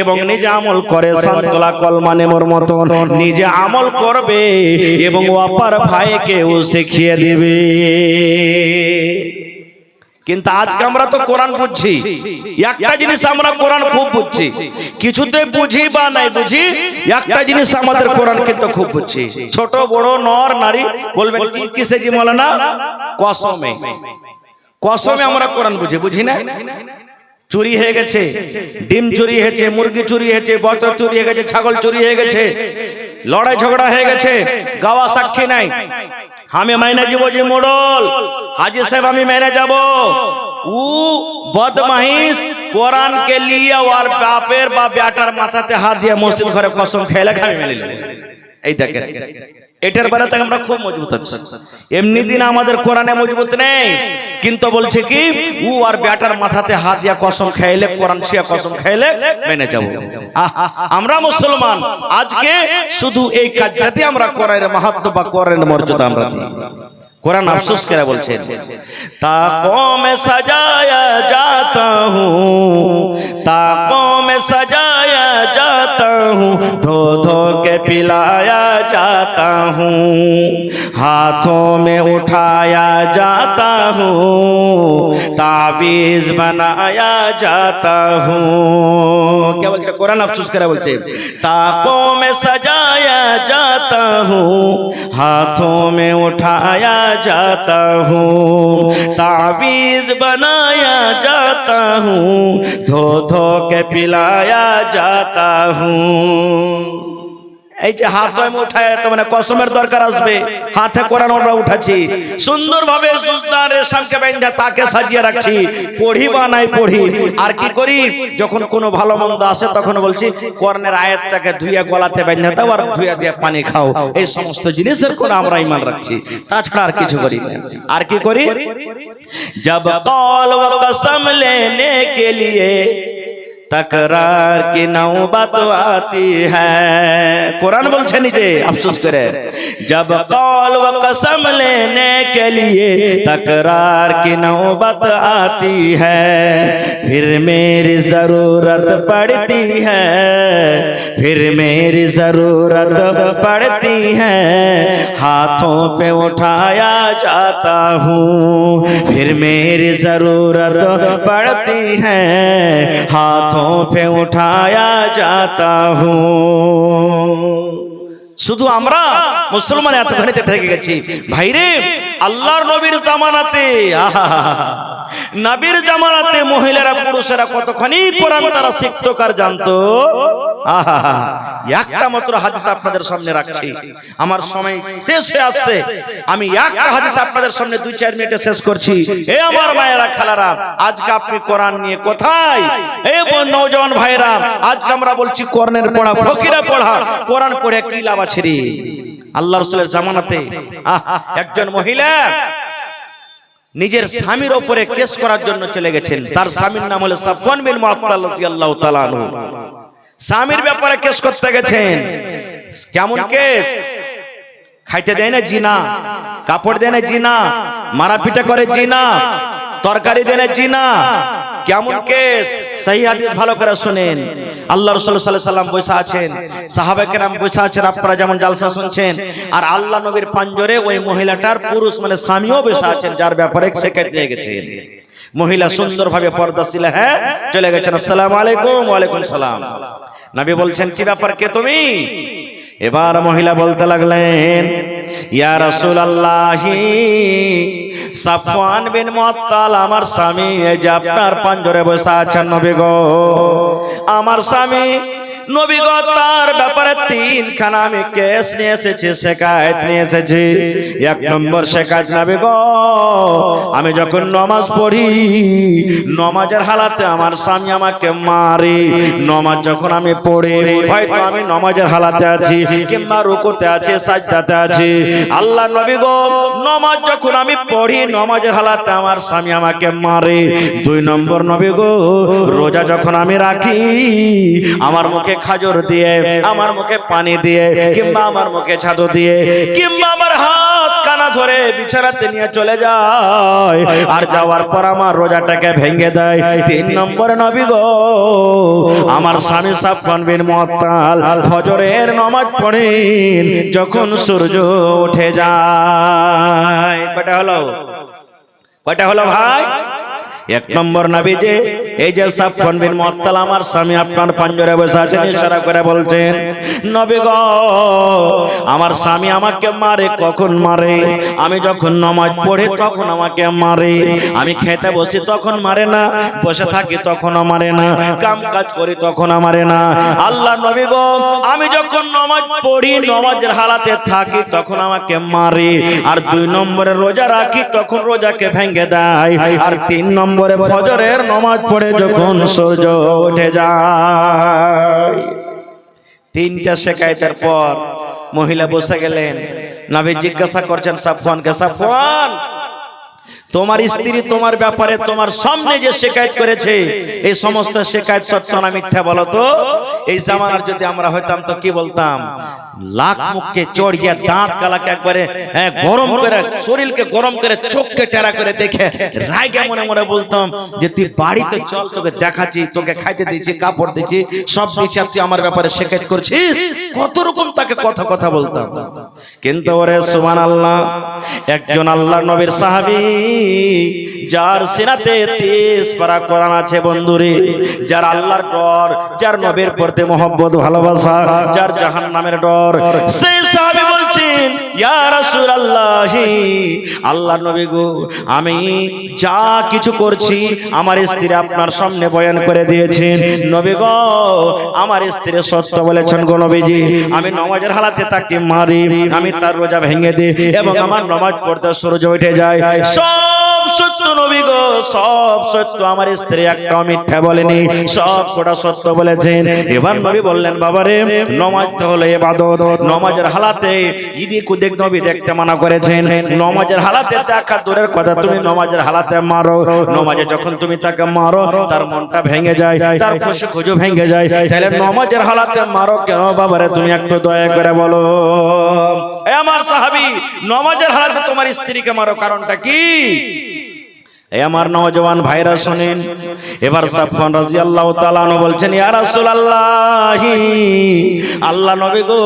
এবং নিজে আমল করে, সান্তলা কলমা নেমুর মতন নিজে আমল করবে এবং অপর ভাইকেও শিখিয়ে দিবে। কিন্তু আজকে আমরা তো কোরআন বুঝছি, একটা জিনিস আমরা কোরআন খুব বুঝছি, কিছুতে বুঝি বা নাই বুঝি, একটা জিনিস আমাদের কোরআন কিন্তু খুব বুঝছি, ছোট বড় নর নারী। বলবেন কি কিসে জি মাওলানা? কসমে, কসমে আমরা কোরআন বুঝি না। চুরি হয়ে গেছে, ডিম চুরি হয়েছে, মুরগি চুরি হয়েছে, বকরা চুরি হয়ে গেছে, ছাগল চুরি হয়ে গেছে, লড়াই ঝগড়া হয়ে গেছে, গাওয়া সাক্ষী নাই, আমি মাইনে যাব যে মোড়ল হাজি সাহেব, আমি মেনে যাব। ও বদমাইশ কোরআন কে লিয়ে ওর বাপের বা বেটার মাথাতে হাত দিয়ে মসজিদ ঘরে কসম খেলে আমি মেনে নেব। এই দেখেন, এটার বেলাতে আমরা খুব মজবুত আছি। এমনি দিন আমাদের কোরআনে মজবুত নেই, কিন্তু বলছে কি ও আর বেটার মাথাতে হাত দিয়া কসম খাইলে, কোরআন ছিয়া কসম খাইলে মেনে যাব। আমরা মুসলমান আজকে শুধু এই কাজটাতে আমরা কোরআনের মাহাত্ম্য বা কোরআনের মর্যাদা আমরা দিই। কোরআন আফসোস করে বলছেন তাকোं में सजाया जाता हूँ, ताकों में सजाया जाता हूँ, धो धो के पिलाया जाता हूँ, हाथों में उठाया जाता हूँ, ताबीज बनाया जाता हूँ। क्या बोलছে কোরআন আফসোস করে বলছে ताकों में सजाया जाता हूँ, हाथों में उठाया जाता हूँ, ताबीज बनाया जाता हूँ, धो धो के पिलाया जाता हूँ। এই যে হাত উঠায় তো মানে কসমের দরকার আসবে, হাতে কোরআন আমরা উঠাচ্ছি, সুন্দরভাবে সুজদার রেশমকে বেঁধে তাকে সাজিয়ে রাখছি, পড়ি বা নাই পড়ি। আর কি করি যখন কোনো ভালো মন্দ আসে তখন বলছি কোরআনের আয়াতটাকে ধুইয়া গলাতে বেঁধে দাও আর ধুইয়া দিয়ে পানি খাও। এই সমস্ত জিনিসের করে আমরা ঈমান রাখছি, তাছাড়া আর কিছু করি না। আর কি করি जब कौल व कसम लेने के लिए तकरार की नौबत आती है। कुरान बोलছে নিজে अफसोस करे, जब कौल व कसम लेने के लिए तकरार की नौबत आती है, फिर मेरी जरूरत पड़ती है, फिर मेरी जरूरत पड़ती है, हाथों पे उठाया जाता हूँ, फिर मेरी जरूरत पड़ती है, हाथों पे उठाया जाता हूँ। শুধু আমরা মুসলমান এতখানিতে থেকে গেছি ভাইরে। আল্লাহর নবীর জামানাতে নবীর জামানাতে মহিলারা পুরুষেরা কতখানি কোরআন তারা শিখতো কার জানতো। একটা মাত্র হাদিস আপনাদের সামনে রাখছি, আমার সময় শেষ হয়ে আসছে, আমি একটা হাদিস আপনাদের সামনে 2-4 মিনিটে শেষ করছি। এ আমার মায়েরা খালারা, আজকে আপনি কোরআন নিয়ে কোথায়? এই নওজওয়ান ভাইরা, আজকে আমরা বলছি কোরআনের পড়া, ফকিরা পড়া, কোরআন পড়ে কি লাভ আছে রে? আল্লাহ রাসূলের জামানাতে একজন মহিলা নিজের স্বামীর উপরে কেস করার জন্য চলে গেছেন। তার স্বামীর নাম হলো সাফওয়ান বিন মুআত্তাল রাদিয়াল্লাহু তাআলা আনহু। স্বামীর ব্যাপারে কেস করতে গেছেন। কেমন কেস? খাইতে দেয় না জিনা, কাপড় দেয় না জিনা, মারাপিটা করে জিনা, তরকারি দেয় না জিনা। কেমন কেস? সহি হাদিস ভালো করে শুনেন। আল্লাহ রাসূল সাল্লাল্লাহু আলাইহি সাল্লাম বসে আছেন, সাহাবা কেরাম বসে আছেন, আপনারা যেমন জালসা শুনছেন, আর আল্লাহ নবীর পাঞ্জরে ওই মহিলাটার পুরুষ মানে স্বামীও বসে আছেন, যার ব্যাপারে শিকায়ত দিয়ে গেছেন। মহিলা সুন্দরভাবে পর্দাশীল হ্যাঁ চলে গেছেন। আসসালামু আলাইকুম। ওয়া আলাইকুম সালাম। নবী বলছেন কি ব্যাপার, কে তুমি? এবার মহিলা বলতে লাগলেন, ইয়া রাসূলুল্লাহ, সাফওয়ান বিন মুআত্তাল আমার স্বামী, এই যে আপনার পাঞ্জরে বসে আছেন নবী গো, আমার স্বামী নবী গো, তার ব্যাপারে 3খানা আমি কেস নিয়ে এসেছি, শিকায়েত নিয়ে এসেছি। 1 নম্বর শিকায়েত নবী গো, আমি যখন নামাজ পড়ি, নামাজের হালাতে আমার স্বামী আমাকে মারে। নামাজ যখন আমি পড়ি, হয়তো আমি নামাজের হালাতে আছি কিংবা রুকুতে আছি, সাজদাতে আছি, আল্লাহ নবী গো, নামাজ যখন আমি পড়ি, নামাজের হালাতে আমার স্বামী আমাকে মারে। 2 নম্বর নবী গো, রোজা যখন আমি রাখি, আমার মুখে খাজর দিয়ে, আমার মুখে পানি দিয়ে, কিংবা আমার মুখে ছাদু দিয়ে, কিংবা আমার হাত কানা ধরে বিছানাতে নিয়ে চলে যায়, আর যাওয়ার পর আমার রোজাটাকে ভেঙে দেয়। 3 নম্বর নবী গো, আমার স্বামী সাফওয়ান বিন মুআত্তাল ফজরের নামাজ পড়েন যখন সূর্য উঠে যায়। কয়টা হলো ভাই? 1 নম্বর নবী যে এই যে সাফওয়ান বিন মুআত্তাল আমার স্বামী আপনার পাঞ্জরে বসে আছেন, ইশারা করে বলছেন, নবী গো, আমার স্বামী আমাকে মারে। কখন মারে? আমি যখন নামাজ পড়ি তখন আমাকে মারে, আমি খেতে বসি তখন মারে না, বসে থাকি তখনও মারে না, কাম কাজ করি তখনও মারে না। আল্লাহ নবী গো, আমি যখন নামাজ পড়ি, নামাজের হালাতে থাকি তখন আমাকে মারে, আর 2 নম্বরে রোজা রাখি তখন রোজাকে ভেঙে দেয়, আর 3 নম্বরে ফজরের নামাজ পড়ে যখন সূর্য উঠে যায়। 3টা শিকায়তের পর মহিলা বসে গেলেন। নবী জিজ্ঞাসা করছেন সাফওয়ানকে, সাফওয়ান, তোমার স্ত্রী তোমার ব্যাপারে তোমার সামনে যে শিকায়ত করেছে, এই সমস্ত শিকায়ত সত্য না মিথ্যা বলো তো? এই জামানার যদি আমরা হইতাম তো কি বলতাম? লাখ মুখকে চড়িয়ে দাঁত কালাকে একবারে গরম করে, শরীরকে গরম করে, চোখকে টেরা করে দেখে রাগে মনে মনে বলতাম যে তুই বাড়িতে চল, তোকে দেখাচ্ছি, তোকে খাইতে দিচ্ছি, কাপড় দিচ্ছি, সব দিচ্ছি, তুই আমার ব্যাপারে শিকায়ত করছিস। কত রকম তাকে কথা বলতাম। কিন্তু ওরে সুবহানাল্লাহ, একজন আল্লাহর নবীর সাহাবী, যার সিনাতে 30 পারা কোরআন আছে বন্ধুরে, যার আল্লাহর ডর, যার নবীর প্রতি মহব্বত ভালোবাসা, যার জাহান্নামের ডর, সেই সাহাবী বলছেন, ইয়া রাসূলুল্লাহ, আল্লাহর নবী গো, আমি যা কিছু করছি আমার স্ত্রী আপনার সামনে বয়ান করে দিয়েছেন। নবী গো, আমার স্ত্রী সত্য বলেছেন গো নবীজি, আমি নামাজের হালাতে তাকে মারি, আমি তার রোজা ভেঙে দিই এবং আমার নামাজ পড়তে সূর্য উঠে যায়, সব সত্য নবী গো, সব সত্য। আমার স্ত্রী একটাও মিথ্যা বলেনি, সব কোটা সত্য বলেছেন। এবার নবী বললেন, বাবারে নামাজ তো হলো ইবাদত, নামাজের হালাতে ইদিক উদিক নবী দেখতে মানা করেছেন। নামাজের হালাতে দেখা দূরের কথা, তুমি নামাজের হালাতে মারো, নামাজে যখন তুমি তাকে মারো তার মনটা ভেঙে যায়, তার খুশি খুঁজো ভেঙে যায়, তাহলে নামাজের হালাতে মারো কেন বাবারে? তুমি একটু দয়া করে বলো। এ আমার সাহাবী, নামাজের হালাতে তোমার স্ত্রীকে মারো, কারণটা কি? আমার নওজওয়ান ভাইরা শুনেন। এবার সাফওয়ান রাদিয়াল্লাহু তাআলা আনহু বলছেন, ইয়া রাসূলুল্লাহ, আল্লাহ নবী গো,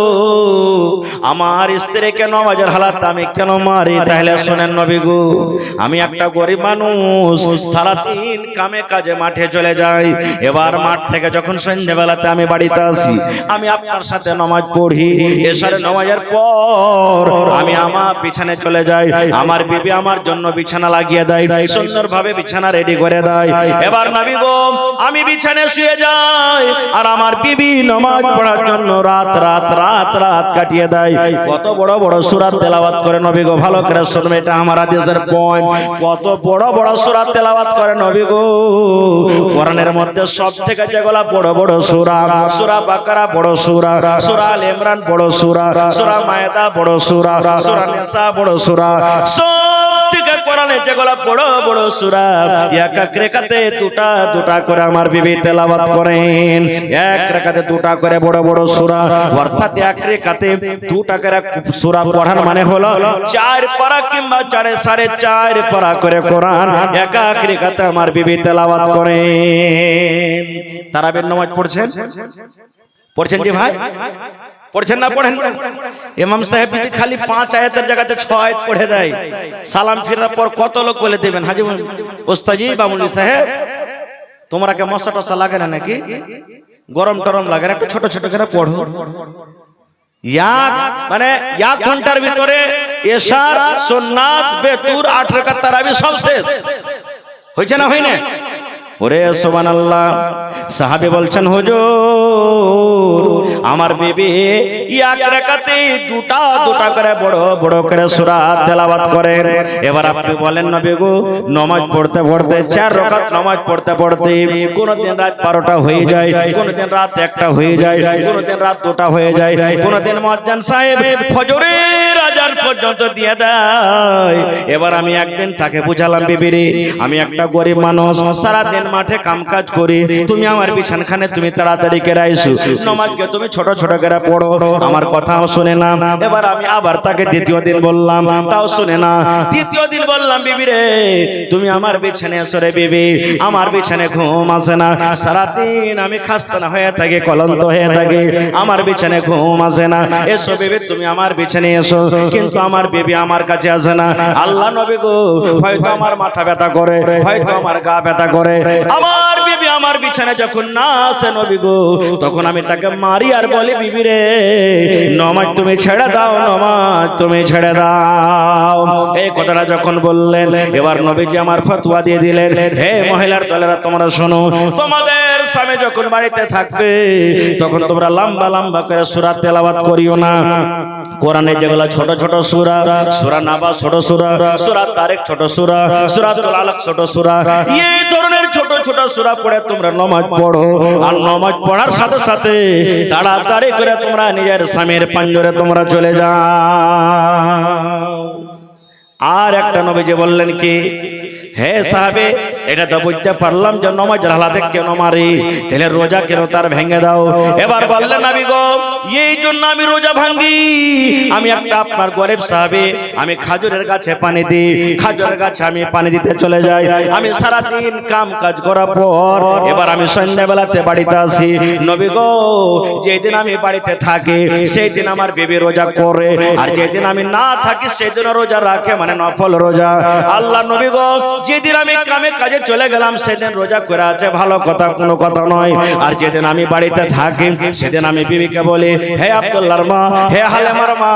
আমার স্ত্রীকে নামাজের হালাতে আমি কেন মারি? তাহলে শুনেন নবী গো, আমি একটা গরিব মানুষ, সারাদিন কামে কাজে মাঠে চলে যাই। এবার মাঠ থেকে যখন সন্ধ্যাবেলাতে আমি বাড়িতে আসি, আমি আপনার সাথে নামাজ পড়ি। এশার নামাজের পর আমি আমার বিছানায় চলে যাই। আমার বিবি আমার জন্য বিছানা লাগিয়ে দেয়, ভাবে বিছানা রেডি করে দেয়। এবার নবী গো, আমি বিছানায় শুয়ে যাই, আর আমার বিবি নামাজ পড়ার জন্য রাত রাত রাত রাত কাটিয়ে দেয়। কত বড় বড় সূরা তেলাওয়াত করে নবী গো, ভালো করে শুনবে, এটা আমার হাদিসের পয়েন্ট। কত বড় বড় সূরা তেলাওয়াত করে নবী গো। কোরআনের মধ্যে সবথেকে যেগুলা বড় বড় সূরা, সূরা বাকারা বড় সূরা, সূরা আল ইমরান বড় সূরা, সূরা মায়েদা বড় সূরা, সূরা নিসা বড় সূরা, সবথেকে কোরআনে যেগুলা বড় বড় সূরা, এক এক রাকাতে দুটা দুটা করে আমার বিবি তেলাওয়াত করেন। এক রাকাতে দুটা করে বড় বড় সূরা, অর্থাৎ এক রাকাতে দুটা করে সূরা পড়ার মানে হলো 4 পারা কিংবা 4.5 পারা করে কোরআন এক এক রাকাতে আমার বিবি তেলাওয়াত করেন। তারাবির নামাজ পড়ছেন? পড়ছেন কি ভাই? পড়ছেন না? পড়েন। ইমাম সাহেব যদি খালি 5 আয়াতের জায়গাতে 6 আয়াত পড়ে দেয়, সালাম ফিরার পর কত লোক বলে দেবেন, হাজী ওস্তাজি বামুলি সাহেব তোমরা কে মশা টসা লাগে না নাকি? গরম টরম লাগে না? একটু ছোট ছোট করে পড়ো। মানে 1 ঘন্টার ভিতরে এশার, সুন্নাত, বেতুর, 8 রাকাত তারাবি সব শেষ হয়েছে না? হয় না? ওরে সুবহানাল্লাহ। সাহাবী বলছেন, হুজুর আমার বিবি এক রাকাতে দুটা দুটা করে বড় বড় করে সূরা তেলাওয়াত করেন। এবার আপনি বলেন নবী গো, নামাজ পড়তে পড়তে 4 রাকাত নামাজ পড়তে পড়তে কোনদিন রাত 12টা হয়ে যায়, কোনদিন রাত 1টা হয়ে যায়, কোনদিন রাত 2টা হয়ে যায়, কোনদিন মুয়াজ্জিন সাহেব ফজরের আযান পর্যন্ত দিয়ে দেয়। এবার আমি একদিন তাকে বুঝালাম, বিবি রে, আমি একটা গরিব মানুষ, সারা দিন মাঠে কাম কাজ করি, তুমি আমার বিছানাখানে তুমি তাড়াতাড়ি করে আইসো, নামাজকে তুমি ছোট ছোট করে পড়ো, আমার কথাও শুনে না। এবার আমি আবার তাকে দ্বিতীয় দিন বললাম, তাও শুনে না। তৃতীয় দিন বললাম, বিবি রে, তুমি আমার বিছানায় এসো রে বিবি, আমার বিছানায় ঘুম আসে না, সারাদিন আমি খাস্তা হয়ে থাকি, ক্লান্ত হয়ে থাকি, আমার বিছানায় ঘুম আসে না, এসো বিবি তুমি আমার বিছানায় এসো। কিন্তু আমার বিবি আমার কাছে আসে না। আল্লাহ নবী গো, হয়তো আমার মাথা ব্যথা করে, হয়তো আমার গা ব্যথা করে, আমার বিবি আমার বিছানায় যখন না আসে নবী গো, তখন আমি তাকে মারি আর বলি, বিবি রে, নামাজ তুমি ছেড়ে দাও, নামাজ তুমি ছেড়ে দাও। এই কথাটা যখন বললেন, এবার নবীজি আমার ফতোয়া দিয়ে দিলেন, হে মহিলার দলেরা, তোমরা শোনো, তোমাদের স্বামী যখন বাড়িতে থাকবে তখন তোমরা লম্বা লম্বা করে সূরা তেলাওয়াত করিও না। কোরআনে যেগুলা ছোট ছোট সূরা, সূরা নাবা ছোট সূরা, সূরা তারিক ছোট সূরা, সূরাতুল আলাক ছোট সূরা, এই ধরনের ছোট ছোট সূরা পড়ে তোমরা নামাজ পড়ো। আর নামাজ পড়ার সাথে সাথে তাড়াতাড়ি করে তোমরা নিজের স্বামীর পাঞ্জরে তোমরা চলে যাও। আর একটা নবীজি বললেন কি, হে সাহাবে, এটা তো বুঝতে পারলাম যে নামাজের হালাতে কেন মারি, তাহলে রোজা কেন তার ভেঙে দাও। এবার বললেন, নবী গো, এই জন্য আমি রোজা ভাঙি। আমি একটা আপনার গরিব সাহাবী, আমি খাজুরের গাছে পানি দিই, খাজুরের গাছে আমি পানি দিতে চলে যাই। আমি সারা দিন কাম কাজ করার পর এবার আমি সন্ধ্যাবেলাতে বাড়িতে আসি। নবী গো, যেদিন আমি বাড়িতে থাকি সেই দিন আমার বিবি রোজা করে, আর যেদিন আমি না থাকি সেই দিন রোজা রাখে, মানে নফল রোজা। আল্লাহ নবী গো, যেদিন আমি কামে কাজে চলে গেলাম সেদিন রোজা করে আছে, ভালো কথা, কোনো কথা নয়। আর যেদিন আমি বাড়িতে থাকি সেদিন আমি বিবিকে বলি, হে আব্দুল্লাহর মা, হে হালেমার মা,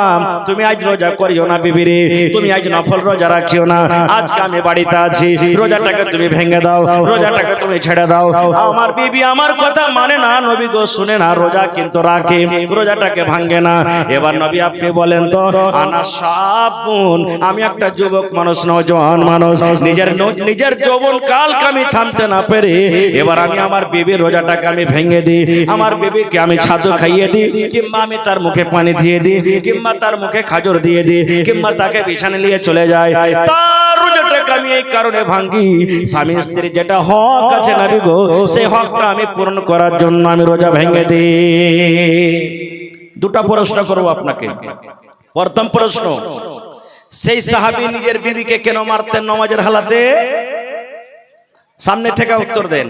তুমি আজ রোজা করিও না বিবি রে, তুমি আজ নফল রোজা রাখিও না, আজকে আমি বাড়িতে আছি, রোজাটাকে তুমি ভেঙে দাও, রোজাটাকে তুমি ছেড়ে দাও। আমার বিবি আমার কথা মানে না, নবী গো শুনে না, রোজা কিন্তু রাখে, রোজাটাকে ভাঙে না। এবার নবী আপনি বলেন তো, আনা সাবুন, আমি একটা যুবক মানুষ, নওজোয়ান মানুষ, নিজের যৌবন কালকে আমি থামতে না পেরে এবার আমি আমার বিবির রোজাটাকে আমি ভেঙে দিই, আমার বিবিকে আমি ছাতু খাইয়ে দিই, কিংবা আমি তার মুখে পানি দিয়ে দিই, কিংবা তার মুখে খাজর দিয়ে দিই, কিংবা তাকে বিছানে নিয়ে চলে যায়, তার রোজাটাকে আমি এই কারণে ভাঙি, স্বামী স্ত্রীর যেটা হক আছে নবী গো, সেই হকটা আমি পূরণ করার জন্য আমি রোজা ভেঙে দিই। দুটা প্রশ্ন করব আপনাকে। প্রথম প্রশ্ন, সেই সাহাবী নিজের বিবিকে কেন মারতেন নামাজের হালাতে? সামনে থেকে উত্তর দেন।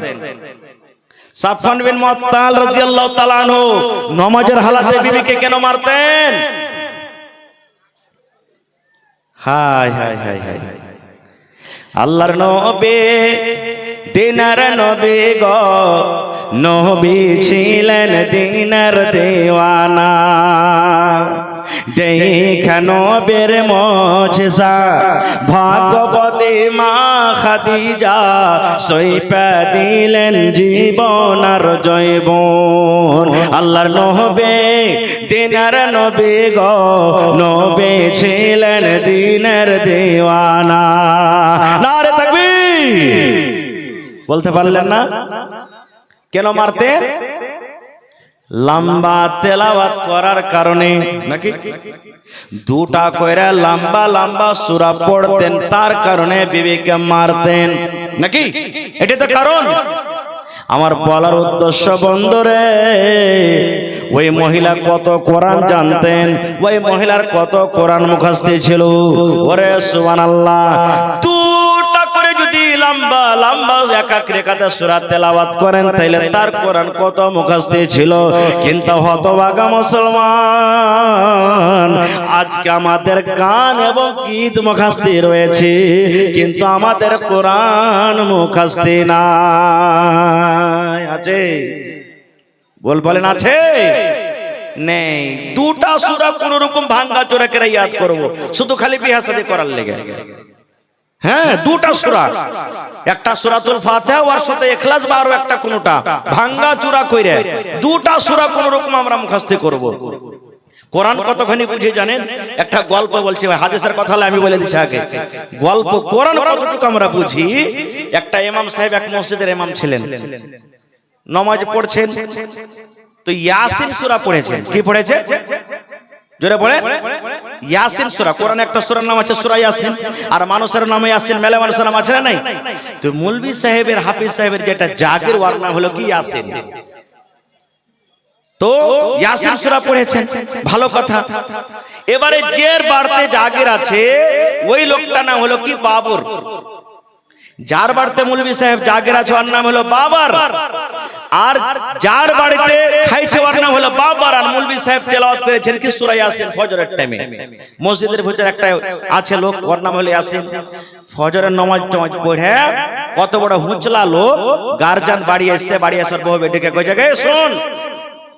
সাফওয়ান বিন মুআত্তাল রাদিয়াল্লাহু তাআলা আনহু নামাজের হালাতে বিবিকে কেন মারতেন? হায় হায় হায় হায়, আল্লাহর নবী দিনার নবী গো, নবী ছিলেন দিনার দেওয়ানা, দেখা নবীর মুজিজা, ভাগবতী মা খাদিজা সইপা দিলেন জীবন আর জৈবন। আল্লাহর নবী দিনার নবী গো, নবী ছিলেন দিনের দেওয়ানা। নারে তাকবীর! বলতে পারলেন না? কেন মারতেন? লম্বা তেলাওয়াত করার কারণে, নাকি দুটা কইরা লম্বা লম্বা সূরা পড়তেন, তার কারণে বিবিকে মারতেন, নাকি? এটা তো কারণ। আমার বলার উদ্দেশ্য বন্ধুরে, ওই মহিলা কত কোরআন জানতেন, ওই মহিলার কত কোরআন মুখস্থ ছিল। ওরে সুবহানাল্লাহ, দুটা করে যদি লম্বা লম্বা একাক রেখাতে সূরা তেলাওয়াত করেন তাইলে তার কোরআন কত মুখস্থ ছিল। কিন্তু হতভাগা মুসলমান, আজকে আমাদের গান এবং গীত মুখস্থ রয়েছে, কিন্তু আমাদের কোরআন মুখস্থ নাই। আছে? বলেন আছে? নেই। দুটা সূরা কোন রকম ভাঙা চোরা করে ইয়াদ করব, শুধু খালি বিহা শাদী করার লেগে। হ্যাঁ, দুটা সূরা, একটা সূরাতুল ফাতিহা আর সাথে ইখলাস বা আরো একটা কোনটা ভাঙা চোরা কইরা দুটা সূরা কোন রকম আমরা মুখস্থ করব। কোরআন কতখানি বুঝে জানেন? একটা গল্প বলছি, হাদিসের কথা হলে আমি বলে দিচ্ছি আগে। গল্প কোরআন কতটুকু আমরা বুঝি। একটা ইমাম সাহেব এক মসজিদের ইমাম ছিলেন, নামাজ পড়ছেন, তো ইয়াসিন সূরা পড়েছেন। কি পড়েছে? জোরে বলেন। ইয়াসিন সূরা। কোরআনে একটা সূরার নাম আছে সূরা ইয়াসিন, আর মানুষের নাম ইয়াসিন, মেলে মানুষের নাম আছে না নাই? তো মৌলভী সাহেবের, হাফিজ সাহেবের যেটা জাগির, ওয়ার নাম হলো কি ইয়াসিন। তো ইয়াসিন সূরা পড়েছেন, ভালো কথা। এবারে যের বাড়তে জাগির আছে ওই লোকটার নাম হলো কি? বাবর। যার বাড়িতে মৌলভী সাহেব জাগির আছে ওর নাম হলো বাবার, আর যার বাড়িতে খাইছে ওর নাম হলো বাবার। আর মৌলভী সাহেব তেলাওয়াত করেছেন কি? সূরা ইয়াসিন ফজরের টাইমে। মসজিদের ভিতরে একটা আছে লোক, ওর নাম হলো ইয়াসিন। ফজরের নামাজ পড়ে কত বড় হুঁচলা লোক, গার্জিয়ান বাড়ি এসে, বাড়ি আসার বউ বেটিকে কইছে, গে শোন,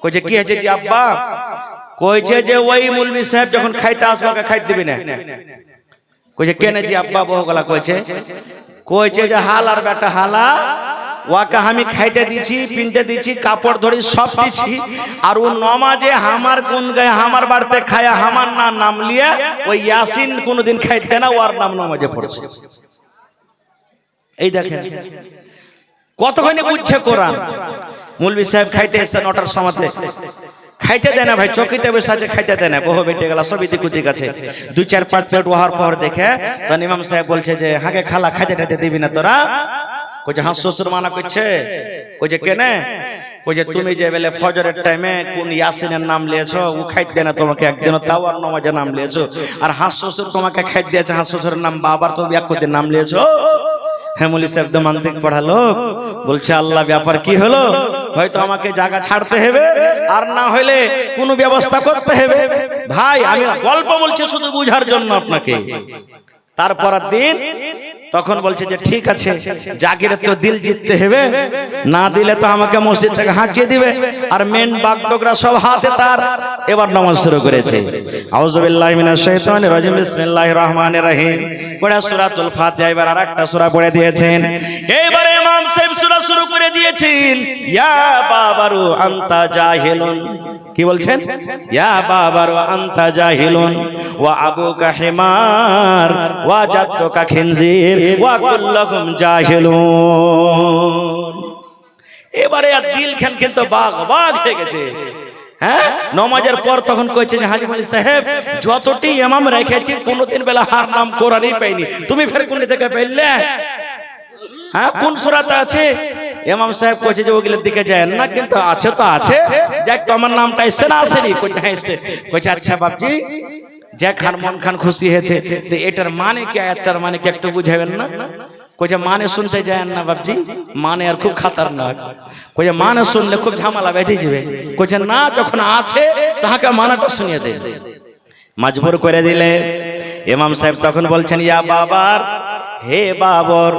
কইছে কি হয়েছে জি আব্বা? কইছে যে ওই মৌলভী সাহেব যখন খাইতে আসবে ওকে খাইতে দিবি না। কইছে কেন জি আব্বা? বহু গলা কইছে যে হাল আর বেটা হালা, ওকে আমি খাইতে দিছি, পিনতে দিছি, কাপড় ধরি সব দিছি, আর ও নমাজে আমার কোন গায়ে আমার বাড়িতে খায়া আমার নাম লিয়ে ওই ইয়াসিন কোনদিন খাইতে না, ওর নাম নমাজে পড়ছে। এই দেখেন কতখানি বুঝছে কোরআন। মৌলভী সাহেব খাইতে এসছে 9টার সময়তে, খাইতে দেয় না ভাই, চকিতে বসে আছে, খাইতে দেয় না, বহু বেটে গেল সব ইতিকুতিক আছে। 2-4-5 প্লেট ওহার পর দেখে তখন ইমাম সাহেব বলছে যে হাগে খালা খাইতে টাইতে দিবি না তোরা? কইছে হ্যাঁ শ্বশুর মানা করছে। কইছে কেনে? কইছে তুমি যে বেলে ফজরের টাইমে কোন ইয়াসিনের নাম লিয়েছো, ও খাইতে দেয় না তোমাকে একদিন, তাও আর নামাজের নাম লিয়েছো। আর হাস শ্বশুর তোমাকে খাইতে দিয়েছে, হাস শ্বশুরের নাম বাবার, তুমি একদিন নাম লিয়েছো। হ্যাঁ মৌলভী সাহেব তো মান্তিক পড়া লোক, বলছে আল্লাহ ব্যাপার কি হলো? হয়তো আমাকে জায়গা ছাড়তে হবে, আর না হইলে কোনো ব্যবস্থা করতে হবে। ভাই আমি গল্প বলছি শুধু বুঝার জন্য আপনাকে। তারপর দিন তখন বলছে যে ঠিক আছে, জাকিরের তো দিল জিততে হবে, না দিলে তো আমাকে মসজিদ থেকে হাঁকিয়ে দিবে। আর মেন বাগডোগরা সব হাতে তার। এবার নামাজ শুরু করেছে। আউযুবিল্লাহি মিনাশ শাইতানির রাজিম, বিসমিল্লাহির রহমানির রহিম পড়া সূরাতুল ফাতিহা। এবার আরেকটা সূরা পড়ে দিয়েছেন। এইবারে ইমাম সাহেব সূরা শুরু করে দিয়েছেন, ইয়া বাবারু আনতা জাহিলুন। কি বলছেন? ইয়া বাবারু আনতা জাহিলুন ওয়া আবুকা হিমার ওয়া জাদ্দুকা খিনজির ওয়া কুল্লুকুম জাহিলুন। এবারে আর দিল খান কিন্তু বাগ বাগ হয়ে গেছে। হ্যাঁ, নামাজের পর তখন কইছে যে হাজী মালি সাহেব, যতটি ইমাম রেখেছি কোনদিন বেলা হার নাম কোরআনই পাইনি, তুমি ফের কোন থেকে পাইলে? হ্যাঁ, কোন সূরাতে আছে? ইমাম সাহেব কইছে যে ওগুলোর দিকে যায় না, কিন্তু আছে তো আছে, যাক তোমার নামটা এসে না আসেনি? কইছে হ্যাঁ এসে। কইছে আচ্ছা বাপজি, যে খান মন খান খুশি হয়েছে, তো এটার মানে কি, আয়াতটার মানে কি একটু বুঝাবেন না? কইছে মানে শুনতে যায় না বাপজি, মানে আর খুব খাতারনাক। কইছে মানে শুনলে খুব ঝামেলা বেঁধে যাবে। কইছে না, যখন আছে তাহাকে মানাটা শুনিয়ে দে। মজবুর করে দিলে। ইমাম সাহেব তখন বলছেন, ইয়া বাবার, হে বাবর,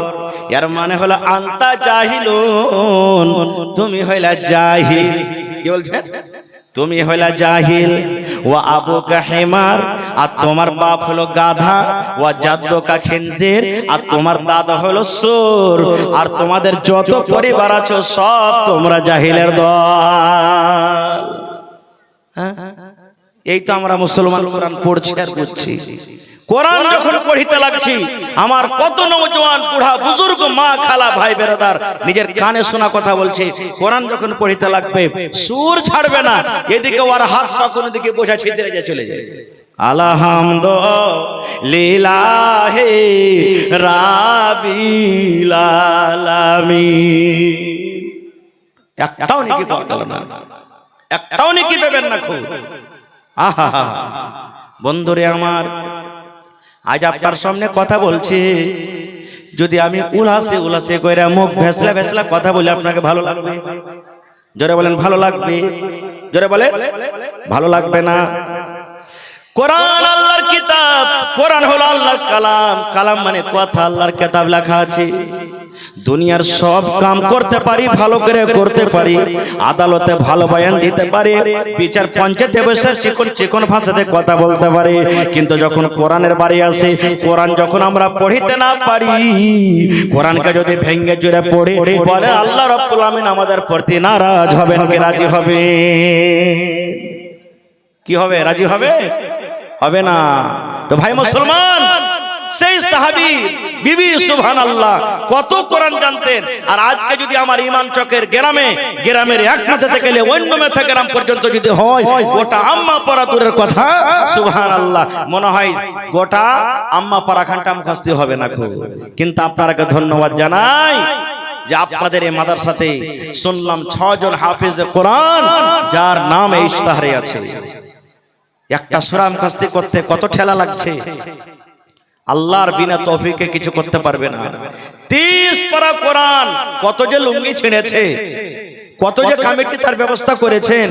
এর মানে হলো আনতা জাহিলুন, তুমি হইলা জাহিল। কি বলছেন? তুমি হইলা জাহিল। ওয়া আবুকা হিমার, আর তোমার বাপ হলো গাধা। ওয়া জাদ্দুকা খিনজির, আর তোমার দাদা হলো সুর। আর তোমাদের যত পরিবার আছো সব তোমরা জাহিলের দল। হ্যাঁ, এই তো আমরা মুসলমান কোরআন পড়ছি আর বুঝছি। কোরআন যখন পড়িতে লাগছি, আমার কত নওজোয়ান বুড়া বুজুর্গ মা খালা ভাই বেরাদার নিজের কানে শোনা কথা বলছে। কোরআন যখন পড়িতে লাগবে সুর ছাড়বে না, এদিকে ওর হাত পা কোন দিকে বোঝা ছিদ্রে যায়, চলে যায়। আলহামদুলিল্লাহি রাব্বিল আলামিন। একটাও নাকি পাওয়া গেল না, একটাও নাকি পাবেন না। খুব আহা বন্ধুরে আমার, আজ আপনার সামনে কথা বলছি, যদি আমি উলাসে উলাসে কইরা মুখ ভেসলা ভেসলা কথা বলি আপনাকে ভালো লাগবে? জোরে বলেন ভালো লাগবে? জোরে বলেন ভালো লাগবে না? কোরআন আল্লাহর কিতাব, কোরআন হলো আল্লাহর কালাম। কালাম মানে কথা, আল্লাহর কিতাব লেখা আছে। দুনিয়ার সব কাম করতে পারি, ভালো করে করতে পারি, আদালতে ভালো বয়ান দিতে পারি, বিচার পঞ্চায়েতে বসে চিকন চিকন ভাষাতে কথা বলতে পারি, কিন্তু যখন কোরআনের বাড়ি আসে, কোরআন যখন আমরা পড়িতে না পারি, কোরআনকে যদি ভেঙ্গে জুড়ে পড়ি, বলে আল্লাহ রাব্বুল আমিন আমাদের প্রতি নারাজ হবেন কি রাজি হবে? কি হবে? রাজি হবে? হবে না। তো ভাই মুসলমান, সেই সাহাবী বিবি সুবহানাল্লাহ কত কোরআন জানতেন। আর আজকে যদি আমার ইমান চকের গ্রামের এক মাথা থেকে অন্য মাথা গ্রাম পর্যন্ত যদি হয়, গোটা আম্মা পাড়া দূরের কথা, সুবহানাল্লাহ, মনে হয় গোটা আম্মা পাড়া খানটা মুখস্থ হবে না খুব। কিন্তু আপনাকে ধন্যবাদ জানাই যে আপনাদের এই মাদ্রাসাতে শুনলাম 6 জন হাফেজ কোরআন, যার নাম এই ইশতেহারে আছে। একটা সূরা মুখস্থ করতে কত ঠেলা লাগছে। আল্লাহর বিনা তৌফিকে কিছু করতে পারবে না। 30 পারা কোরআন, কত যে লুঙ্গি ছিঁড়েছে, কত যে কমিটি তার ব্যবস্থা করেছেন,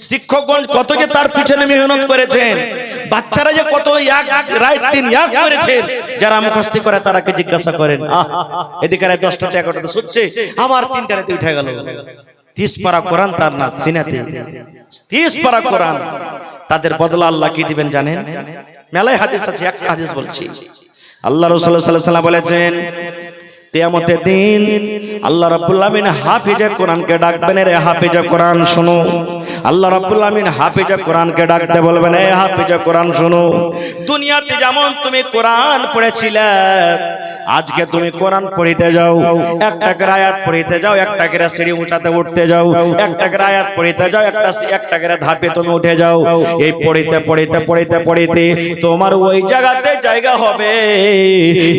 শিক্ষকগণ কত যে তার পিছনে মেহনত করেছেন, বাচ্চারা যে কত এক রাত দিন এক করেছেন। যারা মুখস্থ করে তারাকে জিজ্ঞাসা করেন, এদিকে 10টাতে 11টাতে শুচ্ছে, আবার 3টাতে উঠে গেল। 30 পারা কোরআন তার না সিনাতে, 30 পারা কোরআন। তাদের বদলা আল্লাহ কি দিবেন জানেন? মেলায় হাদিস আছে, একটা হাদিস বলছি। আল্লাহ রাসূল সাল্লাল্লাহু আলাইহি ওয়াসাল্লাম বলেছেন, কিয়ামতের দিন আল্লাহ রাব্বুল আমিন হাফেজে কোরআনকে ডাকবেন, রে হাফেজে কোরআন শোনো। আল্লাহ রাব্বুল আমিন হাফেজে কোরআনকে ডাকতে বলবেন, এ হাফেজে কোরআন শোনো। দুনিয়াতে যেমন তুমি কোরআন পড়েছিলে, আজকে তুমি কোরআন পড়িতে যাও, একটা করে আয়াত পড়িতে যাও, একটা করে সিঁড়ি উঠাতে উঠতে যাও, একটা করে আয়াত পড়িতে যাও, একটা করে ধাপে তুমি উঠে যাও। এই পড়িতে পড়িতে পড়িতে পড়িতে তোমার ওই জায়গাতে জায়গা হবে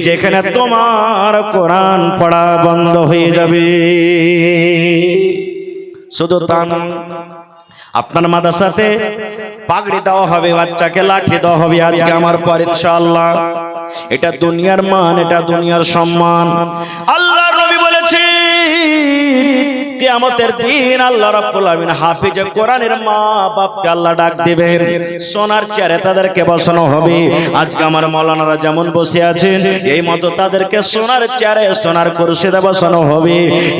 যেখানে তোমার কোরআন পড়া বন্ধ হয়ে যাবে। শুধু তা না, আপনার মাদ্রাসাতে পাগড়ি দেওয়া হবে, বাচ্চাকে লাঠি দেওয়া হবে আজকে আমার পর ইনশাআল্লাহ। এটা দুনিয়ার মান, এটা দুনিয়ার সম্মান। আল্লাহর নবী বলেছেন, কিয়ামতের দিন আল্লাহ রাব্বুল আমিন হাফিজে কোরআনের মা বাপকে আল্লাহ ডাক দিবেন, সোনার চেয়ারে তাদেরকে বসানো হবে। আজকে আমার মাওলানারা যেমন বসে আছেন এই মতো তাদেরকে সোনার চেয়ারে সোনার কুরসিতে বসানো হবে।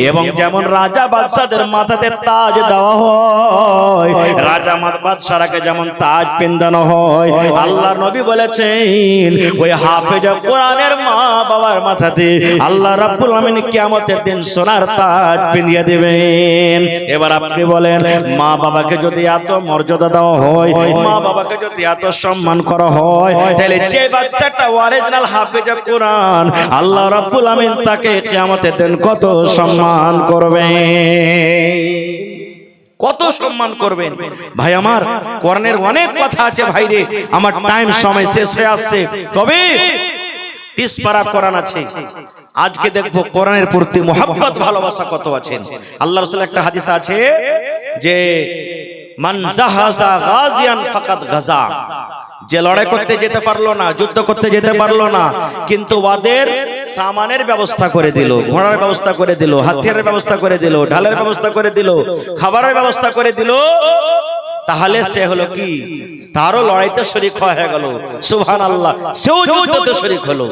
এবং যেমন রাজা বাদশাদের মাথাতে তাজ দেওয়া হয়, রাজা বাদশারাকে যেমন তাজ পিন্দানো হয়, আল্লাহর নবী বলেছেন ওই হাফেজে কোরআনের মা বাবার মাথাতে আল্লাহ রাব্বুল আমিন কিয়ামতের দিন সোনার তাজ পিনিয়ে দেবেন। এবার আপনি বলেন, মা বাবাকে যদি এত মর্যাদা দেওয়া হয়, মা বাবাকে যদি এত সম্মান করা হয়, তাহলে যে বাচ্চাটা অরিজিনাল হাফেজে কোরআন আল্লাহ রাব্বুল আমিন তাকে কিয়ামতের দিন কত সম্মান করবেন, কত সম্মান করবেন। ভাই আমার কোরআনের অনেক কথা আছে ভাই রে, আমার টাইম সময় শেষ হয়ে আসছে, তবে 30 পারা কোরআন আছে। আজকে দেখবো কোরআনের প্রতি মুহাব্বত ভালোবাসা কত আছেন। আল্লাহ রাসূল একটা হাদিস আছে যে মান জাহাজা গাজিয়ান ফাকাদ গাজা, যে লড়াই করতে যেতে পারলো না, যুদ্ধ করতে যেতে পারলো না, কিন্তু ওদের সামানের ব্যবস্থা করে দিল, ঘোড়ার ব্যবস্থা করে দিল, হাতিয়ারের ব্যবস্থা করে দিল, ঢালের ব্যবস্থা করে দিল, খাবারের ব্যবস্থা করে দিল, তাহলে সে হলো কি, তারও লড়াইতে শরীক হয়ে গেল। সুবহানাল্লাহ, সেও যুদ্ধতে শরীক হলো।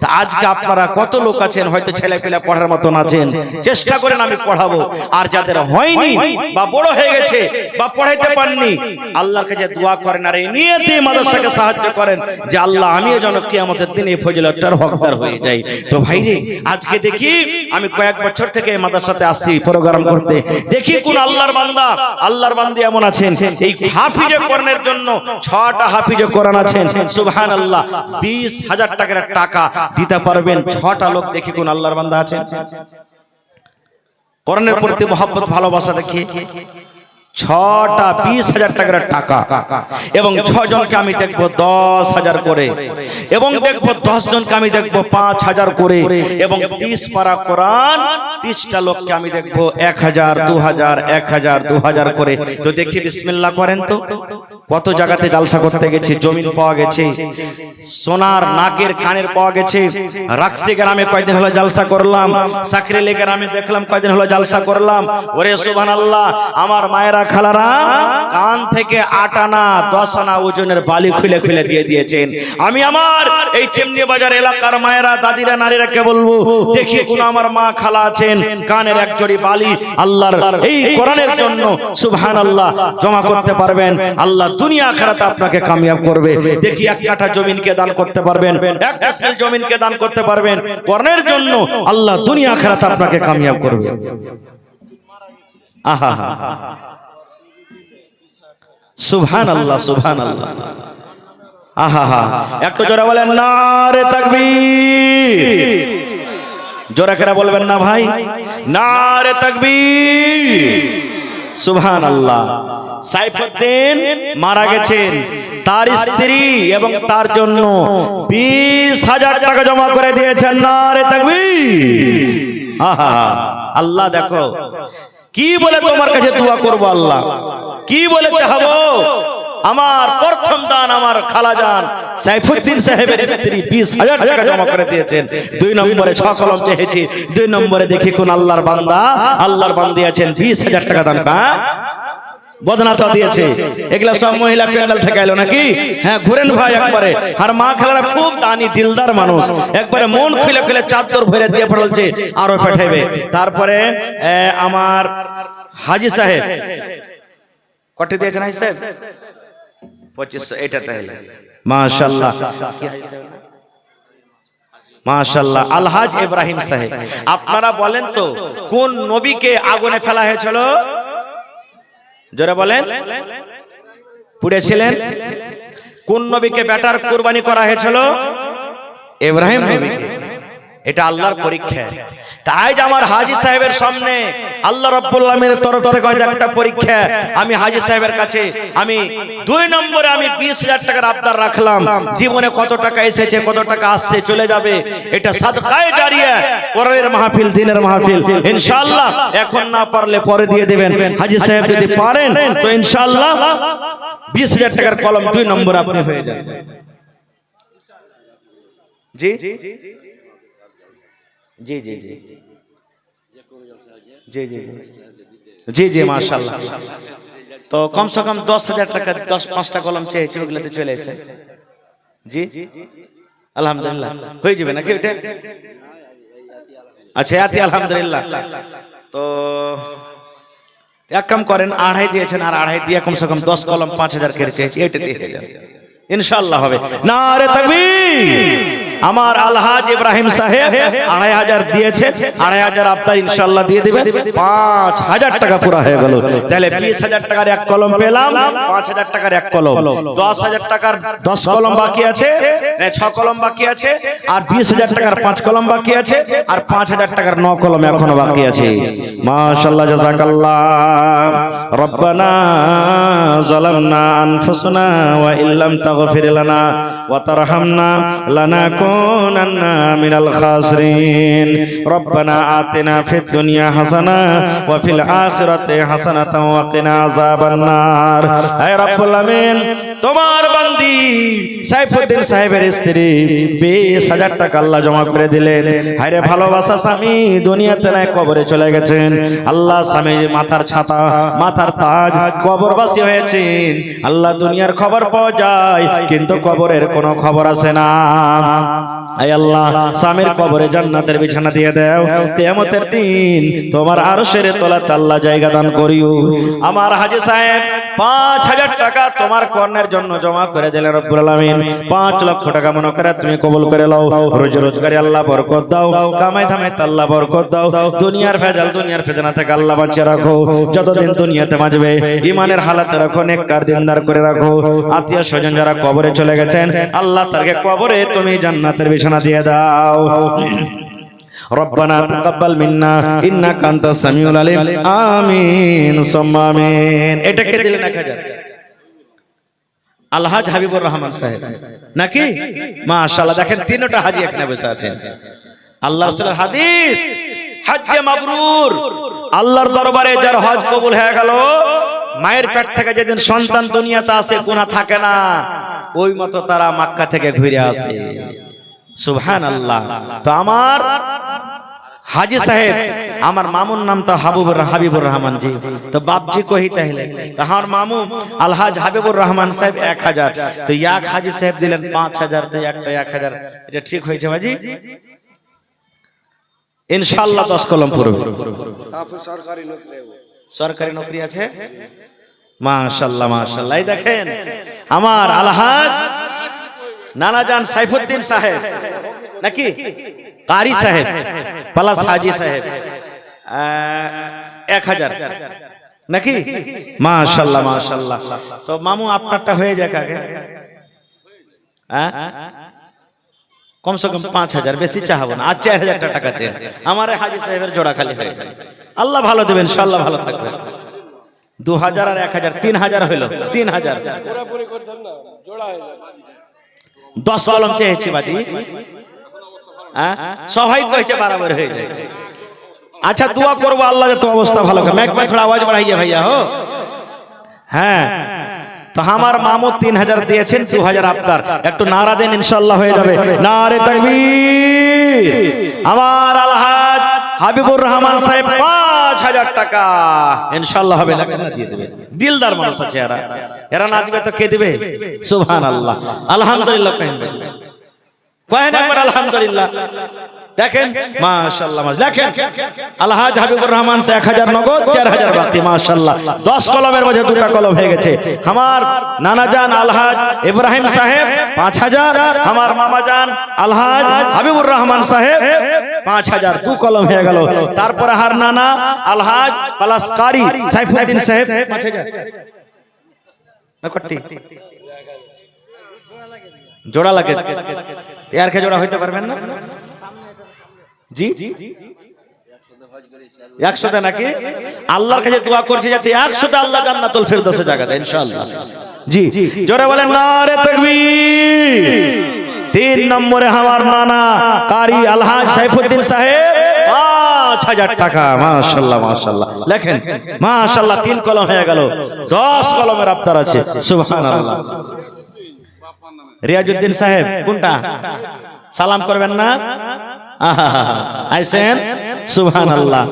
তা আজকে আপনারা কত লোক আছেন হয়তো ছেলে পেলে পড়ার মতন আছেন, চেষ্টা করেন আমি পড়াবো, আর যাদের হয়নি বা বড় হয়ে গেছে বা পড়াইতে পারেননি আল্লাহর কাছে দোয়া করেন আর এই নিয়তে মাদ্রাসাকে সাহায্য করেন যে আল্লাহ আমিও যেন কিয়ামতের দিনে এই ফজিলতটার হকদার হয়ে যাই। তো ভাইরে আজকে দেখি, আমি কয়েক বছর থেকে এই মাদ্রাসাতে আসছি প্রোগ্রাম করতে, দেখি কোন আল্লাহর বান্দা এমন আছেন এই হাফিজে কোরআনের জন্য 6টা হাফিজে কোরআন আছেন। সুবহানাল্লাহ, 20,000 টাকার টাকা দিতে পারবেন 6টা লোক, দেখি কোন আল্লাহর বান্দা আছেন কোরআনের প্রতি মহব্বত ভালোবাসা দেখি। 6টা 20,000 টাকার টাকা, এবং 6 জনকে আমি দেখবো 10,000 করে, এবং দেখবো 10 জনকে আমি দেখবো 5,000 করে, এবং 30 পারা কোরআন 30টা লোককে আমি দেখবো 1,000 2,000 1,000 2,000 করে। তো দেখি বিসমিল্লাহ করেন তো। কত জায়গাতে জালসা করতে গেছি, জমিন পাওয়া গেছে, সোনার নাকের কানের পাওয়া গেছে। রাকসি গ্রামে কয়েকদিন হলো জালসা করলাম, সাকরেলি গ্রামে দেখলাম কয়েকদিন হলো জালসা করলাম। ওরে সুবহানাল্লাহ, আমার মায়েরা খালারা কান থেকে 8 আনা 10 আনা ওজনের বালি খুলে খুলে দিয়ে দিয়েছেন। আমি আমার এই চেমনি বাজার এলাকার মায়েরা, দাদিরা, নারীরাকে বলবো, দেখি কোন আমার মা খালা আছেন কানের এক জড়ি বালি আল্লাহর এই কোরআনের জন্য সুবহানাল্লাহ জমা করতে পারবেন, আল্লাহ দুনিয়া আখিরাতে আপনাকে কামিয়াব করবে। দেখি 1 কাঠা জমিনকে দান করতে পারবেন, 1 ডিসমিল জমিনকে দান করতে পারবেন কোরআনের জন্য, আল্লাহ দুনিয়া আখিরাতে আপনাকে কামিয়াব করবে। আহা সুবহানাল্লাহ সুবহানাল্লাহ, আহা একটু জোরে বলেন নারে তাকবীর। জোরে করে বলবেন না ভাই, নারে তাকবীর। সুবহানাল্লাহ। সাইফুদ্দিন মারা গেছেন, তার স্ত্রী এবং তার জন্য 20,000 টাকা জমা করে দিয়েছেন। নারে তাকবীর। আহা, আল্লাহ দেখো কি বলে তোমার কাছে দোয়া করব, আল্লাহ কি বলে চাহবো। আমার প্রথম দান আমার খালাজান সাইফুদ্দিন সাহেবের স্ত্রী 20,000 টাকা জমা করে দিয়েছেন। 2 নম্বরে 6 কলম চেয়েছি, 2 নম্বরে দেখি কোন আল্লাহর বান্দি আছেন 20,000 টাকা দান বদনাতা দিয়েছে। এগুলা সব মহিলা প্যান্ডেল থেকে এলো নাকি? হ্যাঁ, ঘুরেন ভাই একবারে। আর মা খালারা খুব দানি দিলদার মানুষ, একবারে মন খুলে খুলে চাদর ভরে দিয়ে পড়লছে, আরো পাঠাইবে। তারপরে আমার হাজী সাহেব কত দিয়েছেন? হাজী সাহেব 2500। এটা তাহলে মাশাআল্লাহ মাশাআল্লাহ। আলহাজ ইব্রাহিম সাহেব, আপনারা বলেন তো কোন নবীকে আগুনে ফেলা হয়েছিল? জোরে বলেন। পুড়েছিলেন? কোন নবীকে বেটার কুরবানি করা হয়েছিল? ইব্রাহিম নবীকে। এটা আল্লাহর পরীক্ষা। তাই যে আমার হাজী সাহেবের সামনে আল্লাহ রাব্বুল আলামিনের তরফ থেকে একটা পরীক্ষা। আমি হাজী সাহেবের কাছে আমি 2 নম্বরে আমি 20,000 টাকার আবদার রাখলাম। জীবনে কত টাকা এসেছে, কত টাকা আসছে, চলে যাবে, এটা সাদকায়ে জারিয়া, কোরআনের মাহফিল, দ্বীনের মাহফিল। ইনশাআল্লাহ এখন না পারলে পরে দিয়ে দিবেন। হাজী সাহেব যদি পারেন তো ইনশাআল্লাহ 20,000 টাকার কলম 2 নম্বর আপনি হয়ে যান। জি জি জি জি। জি জি জি জি মাশাআল্লাহ। তো কমসে কম 10,000 টাকা 10-5টা কলম চেয়েছি, ওগুলোতে চলে এসে জি আলহামদুলিল্লাহ হয়ে যাবে নাকি ওটা? আচ্ছা আতি আলহামদুলিল্লাহ। তো এক কাম করেন, 2.5 দিয়েছেন, আর 2.5 দিয়ে কমসে কম 10 কলম 5,000 করে চেয়েছি, এটা দিয়ে হয়ে যাবে ইনশাআল্লাহ হবে। নারে তাকবীর। আমার আলহাজ ইব্রাহিম সাহেব 2,500 দিয়েছে, 2,500 আপনার ইনশাআল্লাহ দিয়ে দিবেন, 5,000 টাকা পুরো হয়ে গেল। তাহলে 20,000 টাকার এক কলম পেলাম, 5,000 টাকার এক কলম, 10,000 টাকার 10 কলম বাকি আছে, 6 কলম বাকি আছে, আর 20,000 টাকার 5 কলম বাকি আছে, আর 5,000 টাকার 9 কলম এখনো বাকি আছে। মাশাআল্লাহ জাযাকাল্লাহ। রব্বানা যালামনা আনফুসানা ওয়া ইল্লাম তাগফির লানা ওয়া তারহামনা লানাকুনান্না মিনাল খাসিরিন। রব্বানা আতিনা ফিদ দুনিয়া হাসানা ওয়া ফিল আখিরাতি হাসানাতাও ওয়া কিনা আযাবান নার। হে রব্বুল আমিন, তোমার বান্দি সাইফুদ্দিন সাহেবের স্ত্রী 20,000 টাকা আল্লাহ জমা করে দিলেন। হায়রে ভালোবাসা স্বামী দুনিয়াতে নাই, কবরে চলে গেছেন। আল্লাহ স্বামীর মাথার ছাতা, মাথার তাজ, কবরবাসী হয়েছেন। আল্লাহ দুনিয়ার খবর পাওয়া যায়, কিন্তু কবরের কোনো খবর আসে না। আয় আল্লাহ, স্বামীর কবরে জান্নাতের বিছানা দিয়ে দাও। কিয়ামতের দিন তোমার আরশের তলাতে আল্লাহ জায়গা দান করিও। আমার হাজী সাহেব 5,000 টাকা তোমার কর্ণের জন্য জমা করে দিলেন রব্বুল আলামিন। 5 লক্ষ টাকা মনে করে তুমি কবুল করে নাও। রোজি রোজগারে আল্লাহ বরকত দাও, কামাই ধামাই আল্লাহ বরকত দাও। দুনিয়ার ভেজাল, দুনিয়ার ফিতনা থেকে আল্লাহ বাঁচিয়ে রাখো। যতদিন দুনিয়াতে বাঁচবে ইমানের হালাতে রাখো, নেককার দিনদার করে রাখো। আত্মীয় স্বজন যারা কবরে চলে গেছেন, আল্লাহ তাকে কবরে তুমি জান্নাতের বিছানা দিয়ে দাও। রব্বানা তাকাব্বাল মিন্না ইন্নাকা আনতাস সামিউল আলিম। আমিন সুম্মা আমিন। এটাকে দিলেন 1000 আলহাজ হাবিবুর রহমান সাহেব নাকি? মাশাআল্লাহ, দেখেন তিনটা হাজী এখানে বসে আছেন। আল্লাহর রাসূলের হাদিস, হজ্জে মাবরুর, আল্লাহর দরবারে যার হজ কবুল হয়ে গেল, মায়ের পেট থেকে যেদিন সন্তান দুনিয়াতে আসে গুনাহ থাকে না, ওই মতো তারা মক্কা থেকে ঘুরে আসে। সুবহানাল্লাহ। তো আমার হাজী সাহেব, আমার মামুর নাম তো হাবিবুর রহমান জি। তো বাপজি কহি তাহলে আমার মামু আলহাজ হাবিবুর রহমান সাহেব 1000। তো এক হাজী সাহেব দিলেন 5,000, তো একটা 1000। এটা ঠিক হয়েছে বাজি? ইনশাআল্লাহ 10 কলম পড়বে। সরকারি নকরি আছে। মাশাআল্লাহ মাশাআল্লাহ। এই দেখেন আমার আলহাজ নানাজান সাইফুদ্দিন সাহেব নাকি কারি সাহেব প্লাস হাজী সাহেব 1000 নাকি? মাশাআল্লাহ মাশাআল্লাহ। তো মামু আপনারটা হয়ে যাক আগে, হ্যাঁ কমসে কম 5,000, বেশি চাহাবো না। আর 4,000 টাকা দেন, আমার হাজী সাহেবের জোড়া খালি হয়ে যাবে। আল্লাহ ভালো দেবেন, ইনশাআল্লাহ ভালো থাকবে। 2,000 আর 1,000, 3,000 হইলো। 3,000 10 কলম চেয়েছি বাজি, সবাই কইছে বরাবর হয়ে যায়। আচ্ছা দোয়া করবো আল্লাহ যাতে অবস্থা ভালো করে। মাইক में थोड़ा आवाज बढ़ाइए भैया हो। হ্যাঁ, তো আমার মামু 3,000 দিয়েছেন, 2,000 আপনার। একটু নারা দেন, ইনশাআল্লাহ হয়ে যাবে। নারে তাকবীর। আমার আলহাজ হাবিবুর রহমান সাহেব 5,000 টাকা ইনশাআল্লাহ হবে। লাগনা দিয়ে দেবে, দিলদার মানুষ আছে এরা। এরা না দিবে তো কে দিবে? সুবহানাল্লাহ। আলহামদুলিল্লাহ কহেন ভাই, কহেন একবার আলহামদুলিল্লাহ। দেখেন মাশাআল্লাহ, দেখেন আলহাজ হাবিবুর রহমান সে 1000 নগদ, 4,000 বাকি। মাশাআল্লাহ 10 কলমের মধ্যে 2টা কলম হয়ে গেছে। আমার নানাজান আলহাজ ইব্রাহিম সাহেব 5,000, আমার মামাজান আলহাজ হাবিবুর রহমান সাহেব 5,000, 2 কলম হয়ে গেল। তারপরে হার নানা আলহাজ প্লাস কারি সাইফুদ্দিন সাহেব 5,000 নকটি জোড়া লাগে। এর কে জোড়া হইতে পারবেন না জি? 100 নাকি? আল্লাহর কাছে দোয়া করছি যাতে 100 আল্লাহ জান্নাতুল ফেরদৌসে জায়গা দেয় ইনশাআল্লাহ। জি জোরে বলেন নারে তাকবীর। 3 নম্বরে আমার নানা কারি আলহাজ সাইফুদ্দিন সাহেব 5,000 টাকা। মাশাআল্লাহ মাশাআল্লাহ। লেখেন মাশাআল্লাহ, 3 কলম হয়ে গেল, 10 কলমের আফতার আছে। সুবহানাল্লাহ। রিয়াজউদ্দিন সাহেব কোনটা? সালাম করবেন না? আইছেন সুবহানাল্লাহ।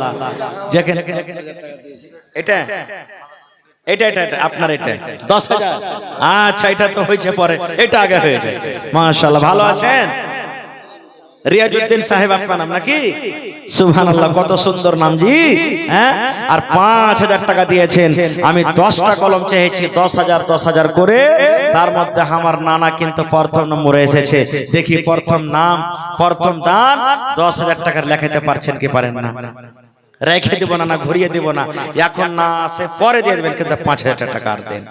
দেখেন এটা এটা এটা এটা আপনার এটা 10,000। আচ্ছা এটা তো হয়েছে পরে, এটা আগে হয়ে যায়। মাশাআল্লাহ, ভালো আছেন? রিয়াজউদ্দিন সাহেব আপনার নাম নাকি? সুবহানাল্লাহ, কত সুন্দর নাম জি। হ্যাঁ, আর 5,000 টাকা দিয়েছেন। আমি 10টা কলম চেয়েছি, 10,000 10,000 করে। তার মধ্যে আমার নানা কিন্তু প্রথম নম্বরে এসেছে। দেখি প্রথম নাম, প্রথম দান 10,000 টাকার লেখাতে পারছেন কি পারেন না? রেখে দিব না, না ঘুরিয়ে দিব না, এখন না আসে পরে দিয়ে দেবেন, কিন্তু 5,000 টাকা আর দেন।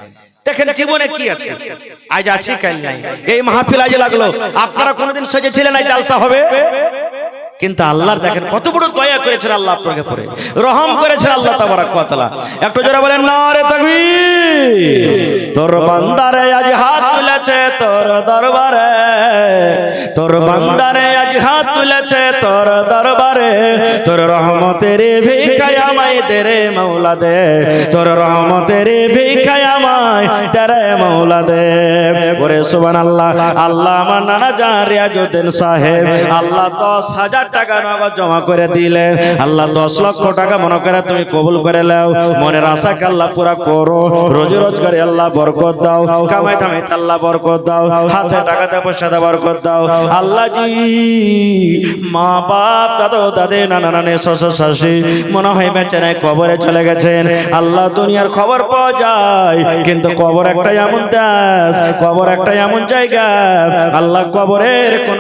দেখেন জীবনে কি আছে, আজ আছি কাল নাই। এই মাহফিল আজ লাগলো, আপনারা কোনোদিন সোচেছিলেন এই জালসা হবে? কিন্তু আল্লাহর দেখেন কত বড় দয়া করেছেন আল্লাহ আপনাকে, পরে রহম করেছেন আল্লাহ তাবারক ওয়া তাআলা। একটু জোরে বলেন নারে তাকবীর। তোর বান্দারে আজ হাত তুলেছে তোর দরবারে, তোর বান্দারে আজ হাত তুলেছে তোর দরবারে, তোর রহমতের ভিখায় আমায় দে রে মাওলা দে, তোর রহমতের ভিখায় আমায় দে রে মাওলা দে। ওরে সুবহানাল্লাহ। আল্লাহ আমার নানা জান রিয়াজউদ্দিন সাহেব আল্লাহ 10,000 টাকা নগদ জমা করে দিলে। আল্লাহ 10 লক্ষ টাকা মনে করে তুমি কবুল করে নাও, মনের আশাকে আল্লাহ পুরা করো, রোজি রোজগারে আল্লাহ বরকত দাও, কামাই কামাইতে আল্লাহ বরকত দাও, হাতে টাকাতে পয়সাতে বরকত দাও। আল্লাহ জি মা বাপ দাদু দাদে নানা নানি শ্বশুর শাশুড়ি মনে হয় বেচারায় কবরে চলে গেছেন। আল্লাহ দুনিয়ার খবর পাওয়া যায়, কিন্তু কবর একটা এমন দেশ, কবর একটা এমন জায়গা, আল্লাহ কবরের কোন